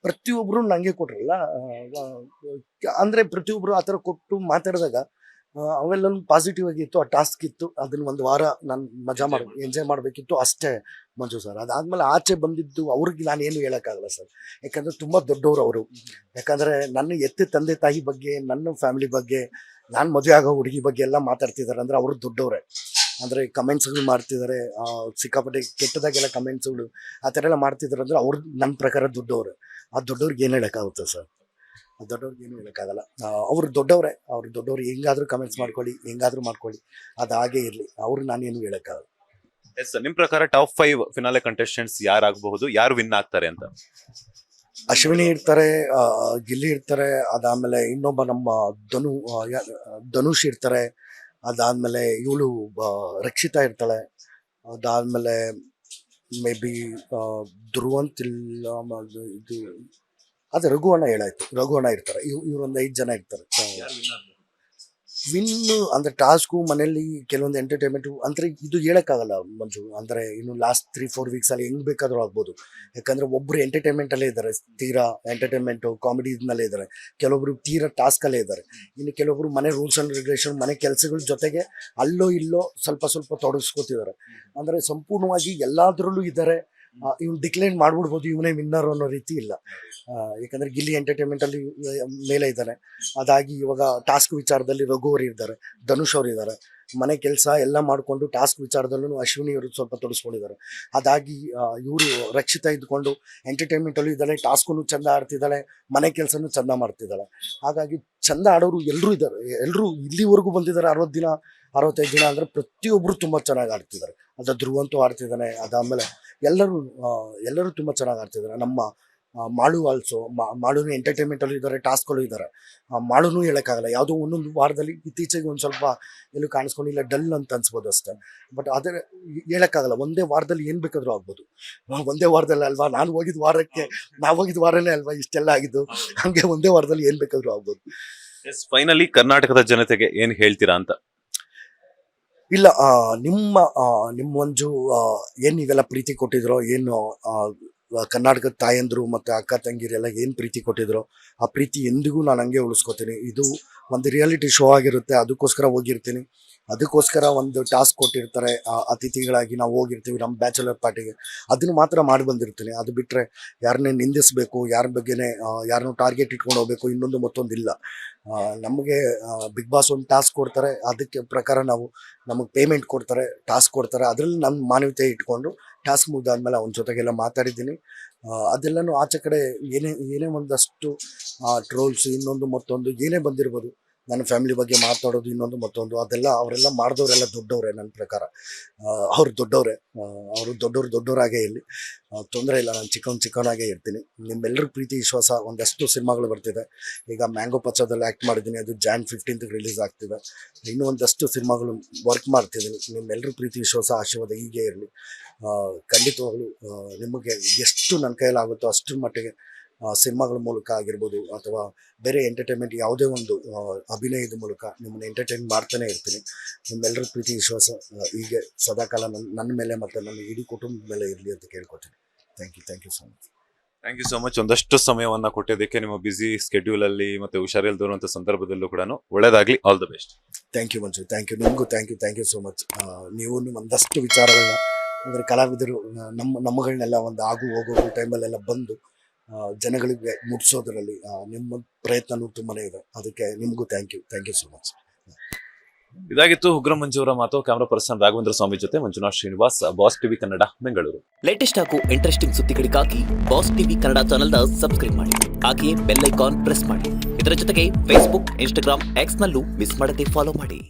ಪ್ರತಿಯೊಬ್ಬರು ನನಗೆ ಕೊಟ್ರಲ್ಲ, ಅಂದರೆ ಪ್ರತಿಯೊಬ್ಬರು ಆ ಥರ ಕೊಟ್ಟು ಮಾತಾಡಿದಾಗ ಅವೆಲ್ಲನೂ ಪಾಸಿಟಿವ್ ಆಗಿತ್ತು. ಆ ಟಾಸ್ಕ್ ಇತ್ತು, ಅದನ್ನು ಒಂದು ವಾರ ನಾನು ಎಂಜಾಯ್ ಮಾಡಬೇಕಿತ್ತು ಅಷ್ಟೇ ಮಂಜು ಸರ್. ಅದಾದಮೇಲೆ ಆಚೆ ಬಂದಿದ್ದು ಅವ್ರಿಗೆ ನಾನೇನು ಹೇಳೋಕ್ಕಾಗಲ್ಲ ಸರ್. ಯಾಕಂದರೆ ತುಂಬ ದೊಡ್ಡವರು ಅವರು. ಯಾಕಂದರೆ ನನ್ನ ಎತ್ತೆ ತಂದೆ ತಾಯಿ ಬಗ್ಗೆ, ನನ್ನ ಫ್ಯಾಮಿಲಿ ಬಗ್ಗೆ, ನಾನು ಮದುವೆ ಆಗೋ ಹುಡುಗಿ ಬಗ್ಗೆ ಎಲ್ಲ ಮಾತಾಡ್ತಿದ್ದಾರೆ ಅಂದರೆ ಅವರು ದೊಡ್ಡವರೇ. ಅಂದರೆ ಕಮೆಂಟ್ಸ್ಗಳು ಮಾಡ್ತಿದ್ದಾರೆ, ಸಿಕ್ಕಾಪಟ್ಟೆ ಕೆಟ್ಟದಾಗೆಲ್ಲ ಕಮೆಂಟ್ಸ್ಗಳು ಆ ಥರ ಎಲ್ಲ ಮಾಡ್ತಿದ್ದಾರೆ ಅಂದರೆ ಅವ್ರು ನನ್ನ ಪ್ರಕಾರ ದೊಡ್ಡವರು. ಆ ದೊಡ್ಡವ್ರಿಗೆ ಏನು ಹೇಳೋಕ್ಕಾಗುತ್ತೆ ಸರ್? ಆ ದೊಡ್ಡವ್ರಿಗೆ ಏನು ಹೇಳೋಕ್ಕಾಗಲ್ಲ. ಅವರು ದೊಡ್ಡವರೇ, ಅವ್ರು ದೊಡ್ಡವ್ರು. ಹೆಂಗಾದರೂ ಕಮೆಂಟ್ಸ್ ಮಾಡ್ಕೊಳ್ಳಿ, ಹೆಂಗಾದರೂ ಮಾಡ್ಕೊಳ್ಳಿ, ಅದು ಹಾಗೇ ಇರಲಿ. ಅವ್ರು ನಾನೇನು ಹೇಳೋಕ್ಕಾಗಲ್ಲ. ಎಸ್, ನಿಮ್ಮ ಪ್ರಕಾರ ಟಾಪ್ 5 ಫಿನಾಲೆ ಕಂಟೆಸ್ಟೆಂಟ್ಸ್ ಯಾರಾಗಬಹುದು, ಯಾರು ವಿನ್ ಆಗ್ತಾರೆ ಅಂತ? ಅಶ್ವಿನಿ ಇರ್ತಾರೆ, ಗಿಲ್ಲಿ ಇರ್ತಾರೆ, ಅದಾದಮೇಲೆ ಇನ್ನೊಬ್ಬ ನಮ್ಮ ಧನುಷ್ ಇರ್ತಾರೆ, ಅದಾದಮೇಲೆ ಇವಳು ರಕ್ಷಿತಾ ಇರ್ತಾಳೆ, ಅದಾದಮೇಲೆ ಮೇ ಬಿ ಧ್ರುವಂತಿಲ್ಲ, ಇದು ಅದೇ ರಘುವಣ್ಣ ಹೇಳಾಯ್ತು, ರಘುವಣ್ಣ ಇರ್ತಾರೆ. ಇವರೊಂದು 5 ಜನ ಇರ್ತಾರೆ. ವಿನ್ನು ಅಂದರೆ ಟಾಸ್ಕು, ಮನೆಯಲ್ಲಿ ಕೆಲವೊಂದು ಎಂಟರ್ಟೈನ್ಮೆಂಟು ಅಂದರೆ ಇದು ಹೇಳೋಕ್ಕಾಗಲ್ಲ ಮಂಜು. ಅಂದರೆ ಇನ್ನು ಲಾಸ್ಟ್ 3-4 ವೀಕ್ಸಲ್ಲಿ ಹೆಂಗೆ ಬೇಕಾದರೂ ಆಗ್ಬೋದು. ಯಾಕಂದರೆ ಒಬ್ಬರು ಎಂಟರ್ಟೈನ್ಮೆಂಟಲ್ಲೇ ಇದ್ದಾರೆ, ತೀರಾ ಎಂಟರ್ಟೈನ್ಮೆಂಟು ಕಾಮಿಡಿ ಇದನ್ನಲ್ಲೇ ಇದ್ದಾರೆ. ಕೆಲವೊಬ್ರು ತೀರಾ ಟಾಸ್ಕಲ್ಲೇ ಇದ್ದಾರೆ. ಇನ್ನು ಕೆಲವೊಬ್ರು ಮನೆ ರೂಲ್ಸ್ ಆ್ಯಂಡ್ ರೆಗ್ಯುಲೇಷನ್, ಮನೆ ಕೆಲಸಗಳ ಜೊತೆಗೆ ಅಲ್ಲೋ ಇಲ್ಲೋ ಸ್ವಲ್ಪ ತೊಡಗಿಸ್ಕೋತಿದ್ದಾರೆ. ಅಂದರೆ ಸಂಪೂರ್ಣವಾಗಿ ಎಲ್ಲದರಲ್ಲೂ ಇದ್ದಾರೆ. ಇವ್ನು ಡಿಕ್ಲೈನ್ ಮಾಡ್ಬಿಡ್ಬೋದು, ಇವನೇ ವಿನ್ನರ್ ಅನ್ನೋ ರೀತಿ ಇಲ್ಲ. ಯಾಕಂದರೆ ಗಿಲ್ಲಿ ಎಂಟರ್ಟೈನ್ಮೆಂಟಲ್ಲಿ ಮೇಲೆ ಇದ್ದಾನೆ. ಅದಾಗಿ ಇವಾಗ ಟಾಸ್ಕ್ ವಿಚಾರದಲ್ಲಿ ರಘು ಅವರು ಇದ್ದಾರೆ, ಧನುಷ್ ಅವರು ಇದ್ದಾರೆ. ಮನೆ ಕೆಲಸ ಎಲ್ಲ ಮಾಡಿಕೊಂಡು ಟಾಸ್ಕ್ ವಿಚಾರದಲ್ಲೂ ಅಶ್ವಿನಿ ಅವರು ಸ್ವಲ್ಪ ತೊಡಗಿಸ್ಕೊಂಡಿದ್ದಾರೆ. ಅದಾಗಿ ಇವರು ರಕ್ಷಿತಾ ಇದ್ಕೊಂಡು ಎಂಟರ್ಟೈನ್ಮೆಂಟಲ್ಲೂ ಇದ್ದಾಳೆ, ಟಾಸ್ಕೂ ಚೆಂದ ಆಡ್ತಿದ್ದಾಳೆ, ಮನೆ ಕೆಲಸನೂ ಚೆಂದ ಮಾಡ್ತಿದ್ದಾಳೆ. ಹಾಗಾಗಿ ಚೆಂದ ಆಡೋರು ಎಲ್ಲರೂ ಇದ್ದಾರೆ. ಎಲ್ಲರೂ ಇಲ್ಲಿವರೆಗೂ ಬಂದಿದ್ದಾರೆ. 60 ದಿನ 65 ದಿನ ಅಂದರೆ ಪ್ರತಿಯೊಬ್ಬರು ತುಂಬ ಚೆನ್ನಾಗಿ ಆಡ್ತಿದ್ದಾರೆ. ಅದು ಧ್ರುವಂತೂ ಆಡ್ತಿದ್ದಾನೆ. ಅದಾದಮೇಲೆ ಎಲ್ಲರೂ ತುಂಬ ಚೆನ್ನಾಗಿ ಆಡ್ತಿದ್ದಾರೆ. ನಮ್ಮ ಮಾಳು ಆಲ್ಸೋ, ಮಾಳುನು ಎಂಟರ್ಟೈನ್ಮೆಂಟಲ್ಲೂ ಇದ್ದಾರೆ, ಟಾಸ್ಕಲ್ಲೂ ಇದ್ದಾರೆ. ಮಾಳುನು ಹೇಳೋಕ್ಕಾಗಲ್ಲ. ಯಾವುದೋ ಒಂದೊಂದು ವಾರದಲ್ಲಿ ಇತ್ತೀಚೆಗೆ ಒಂದು ಸ್ವಲ್ಪ ಎಲ್ಲೂ ಕಾಣಿಸ್ಕೊಂಡಿಲ್ಲ, ಡಲ್ ಅಂತ ಅನ್ಸ್ಬೋದು ಅಷ್ಟೇ. ಬಟ್ ಅದೇ ಹೇಳೋಕ್ಕಾಗಲ್ಲ. ಒಂದೇ ವಾರದಲ್ಲಿ ಏನು ಬೇಕಾದರೂ ಆಗ್ಬೋದು. ಒಂದೇ ವಾರದಲ್ಲಿ ಅಲ್ವಾ, ನಾವು ಹೋಗಿದ್ದ ವಾರನೇ ಅಲ್ವಾ ಇಷ್ಟೆಲ್ಲ ಆಗಿದ್ದು. ಹಾಗೆ ಒಂದೇ ವಾರದಲ್ಲಿ ಏನು ಬೇಕಾದರೂ ಆಗ್ಬೋದು. ಎಸ್, ಫೈನಲಿ ಕರ್ನಾಟಕದ ಜನತೆಗೆ ಏನು ಹೇಳ್ತೀರಾ ಅಂತ? ಇಲ್ಲ, ನಿಮ್ಮ ಮಂಜು ಏನು ನೀವೆಲ್ಲ ಪ್ರೀತಿ ಕೊಟ್ಟಿದ್ರೋ, ಏನು ಕರ್ನಾಟಕದ ತಾಯಂದರು ಮತ್ತು ಅಕ್ಕ ತಂಗಿರೆಲ್ಲ ಏನು ಪ್ರೀತಿ ಕೊಟ್ಟಿದ್ರು ಆ ಪ್ರೀತಿ ಎಂದಿಗೂ ನಾನು ಹಂಗೆ ಉಳಿಸ್ಕೊತೀನಿ. ಇದು ಒಂದು ರಿಯಾಲಿಟಿ ಶೋ ಆಗಿರುತ್ತೆ, ಅದಕ್ಕೋಸ್ಕರ ಹೋಗಿರ್ತೀನಿ. ಅದಕ್ಕೋಸ್ಕರ ಒಂದು ಟಾಸ್ಕ್ ಕೊಟ್ಟಿರ್ತಾರೆ, ಅತಿಥಿಗಳಾಗಿ ನಾವು ಹೋಗಿರ್ತೀವಿ ನಮ್ಮ ಬ್ಯಾಚುಲರ್ ಪಾರ್ಟಿಗೆ, ಅದನ್ನು ಮಾತ್ರ ಮಾಡಿ ಬಂದಿರ್ತೀನಿ. ಅದು ಬಿಟ್ಟರೆ ಯಾರನ್ನೇ ನಿಂದಿಸಬೇಕು, ಯಾರ ಬಗ್ಗೆನೇ ಯಾರನ್ನೂ ಟಾರ್ಗೆಟ್ ಇಟ್ಕೊಂಡು ಹೋಗಬೇಕು, ಇನ್ನೊಂದು ಮತ್ತೊಂದು ಇಲ್ಲ. ನಮಗೆ ಬಿಗ್ ಬಾಸ್ ಒಂದು ಟಾಸ್ಕ್ ಕೊಡ್ತಾರೆ, ಅದಕ್ಕೆ ಪ್ರಕಾರ ನಮಗೆ ಪೇಮೆಂಟ್ ಕೊಡ್ತಾರೆ, ಟಾಸ್ಕ್ ಕೊಡ್ತಾರೆ. ಅದರಲ್ಲಿ ನನ್ನ ಮಾನವೀಯತೆ ಇಟ್ಕೊಂಡು ಟಾಸ್ಕ್ ಮುಗಿದಾದ್ಮೇಲೆ ಅವನ ಜೊತೆಗೆಲ್ಲ ಮಾತಾಡಿದ್ದೀನಿ. ಅದೆಲ್ಲನೂ ಆಚೆ ಕಡೆ ಏನೇ ಒಂದಷ್ಟು ಟ್ರೋಲ್ಸ್ ಇನ್ನೊಂದು ಮತ್ತೊಂದು ಏನೇ ಬಂದಿರ್ಬೋದು, ನನ್ನ ಫ್ಯಾಮಿಲಿ ಬಗ್ಗೆ ಮಾತಾಡೋದು ಇನ್ನೊಂದು ಮತ್ತೊಂದು, ಅವರೆಲ್ಲ ಮಾಡಿದವರೆಲ್ಲ ದೊಡ್ಡವರೇ ನನ್ನ ಪ್ರಕಾರ. ಅವ್ರು ದೊಡ್ಡವರೇ, ಅವರು ದೊಡ್ಡವರಾಗೇ ಇಲ್ಲಿ, ತೊಂದರೆ ಇಲ್ಲ. ನಾನು ಚಿಕ್ಕವನಾಗೇ ಇರ್ತೀನಿ. ನಿಮ್ಮೆಲ್ಲರ ಪ್ರೀತಿ ವಿಶ್ವಾಸ, ಒಂದಷ್ಟು ಸಿನಿಮಾಗಳು ಬರ್ತಿದೆ. ಈಗ ಮ್ಯಾಂಗೋ ಪಚ್ಚದಲ್ಲಿ ಆ್ಯಕ್ಟ್ ಮಾಡಿದ್ದೀನಿ, ಅದು ಜಾನ್ 15th ರಿಲೀಸ್ ಆಗ್ತಿದೆ. ಇನ್ನೂ ಒಂದಷ್ಟು ಸಿನಿಮಾಗಳು ವರ್ಕ್ ಮಾಡ್ತಿದ್ದೀನಿ. ನಿಮ್ಮೆಲ್ಲರ ಪ್ರೀತಿ ವಿಶ್ವಾಸ ಆಶೀರ್ವಾದ ಹೀಗೆ ಇರಲಿ. ಖಂಡಿತವಾಗ್ಲೂ ನಿಮಗೆ ಎಷ್ಟು ನನ್ನ ಕೈಯಲ್ಲಾಗುತ್ತೋ ಅಷ್ಟರ ಮಟ್ಟಿಗೆ ಸಿನಿಮಾಗಳ ಮೂಲಕ ಆಗಿರ್ಬೋದು ಅಥವಾ ಬೇರೆ ಎಂಟರ್ಟೈನ್ಮೆಂಟ್ ಯಾವುದೇ ಒಂದು ಅಭಿನಯದ ಮೂಲಕ ನಿಮ್ಮನ್ನು ಎಂಟರ್ಟೈನ್ ಮಾಡ್ತಾನೆ ಇರ್ತೀನಿ. ನಿಮ್ಮೆಲ್ಲರ ಪ್ರೀತಿ ವಿಶ್ವಾಸ ಹೀಗೆ ಸದಾಕಾಲ ನನ್ನ ಮೇಲೆ ಮತ್ತು ನನ್ನ ಇಡೀ ಕುಟುಂಬದ ಮೇಲೆ ಇರಲಿ ಅಂತ ಕೇಳ್ಕೊತೀನಿ. Thank you so much. Thank you so much. ಒಂದಷ್ಟು ಸಮಯವನ್ನ ಕೊಟ್ಟಿದ್ದಕ್ಕೆ, ನಿಮ್ಮ ಬಿಸಿ ಸ್ಕೆಡ್ಯೂಲ್ ಅಲ್ಲಿ ಮತ್ತೆ ಹುಷಾರಿಲ್ದಿರುವಂತ ಸಂದರ್ಭದಲ್ಲೂ ಕೂಡ ಒಳ್ಳೇದಾಗ್ಲಿ. All the best. Thank you Manju, thank you. ನಿಮಗೂ ಥ್ಯಾಂಕ್ ಯು ಸೋ ಮಚ್. ನೀವು ಒಂದಷ್ಟು ವಿಚಾರಗಳನ್ನ ಅಂದರೆ ಕಲಾವಿದರು ನಮ್ಮಗಳನ್ನೆಲ್ಲ ಒಂದು ಹೋಗೋ ಟೈಮಲ್ಲೆಲ್ಲ ಬಂದು ಜನಗಳಿಗೆ ಮುಟ್ಸೋದ್ರಲ್ಲಿ ನಿಮ್ಮ ಪ್ರಯತ್ನನೂ ತುಂಬಾನೇ ಇದೆ. ಅದಕ್ಕೆ ನಿಮಗೂ ಥ್ಯಾಂಕ್ ಯು ಸೋ ಮಚ್. ಇದಾಗಿತ್ತು ಉಗ್ರಂ ಮಂಜು ಅವರ ಮಾತು. ಕ್ಯಾಮರಾ ಪರ್ಸನ್ ರಾಘವೇಂದ್ರ ಸ್ವಾಮಿ ಜೊತೆ Manjunath Srinivas, boss TV Kannada, Bengaluru. Latest ಹಾಗೂ ಇಂಟ್ರೆಸ್ಟಿಂಗ್ ಸುದ್ದಿಗಳಿಗಾಗಿ ಬಾಸ್ ಟಿವಿ ಕನ್ನಡ ಚಾನೆಲ್ನ ಸಬ್ಸ್ಕ್ರೈಬ್ ಮಾಡಿ. ಹಾಗೆಯೇ ಬೆಲ್ ಐಕಾನ್ ಪ್ರೆಸ್ ಮಾಡಿ. ಇದರ ಜೊತೆಗೆ ಫೇಸ್ಬುಕ್, ಇನ್ಸ್ಟಾಗ್ರಾಮ್, ಎಕ್ಸ್ ನಲ್ಲೂ ಮಿಸ್ ಮಾಡದೆ ಫಾಲೋ ಮಾಡಿ.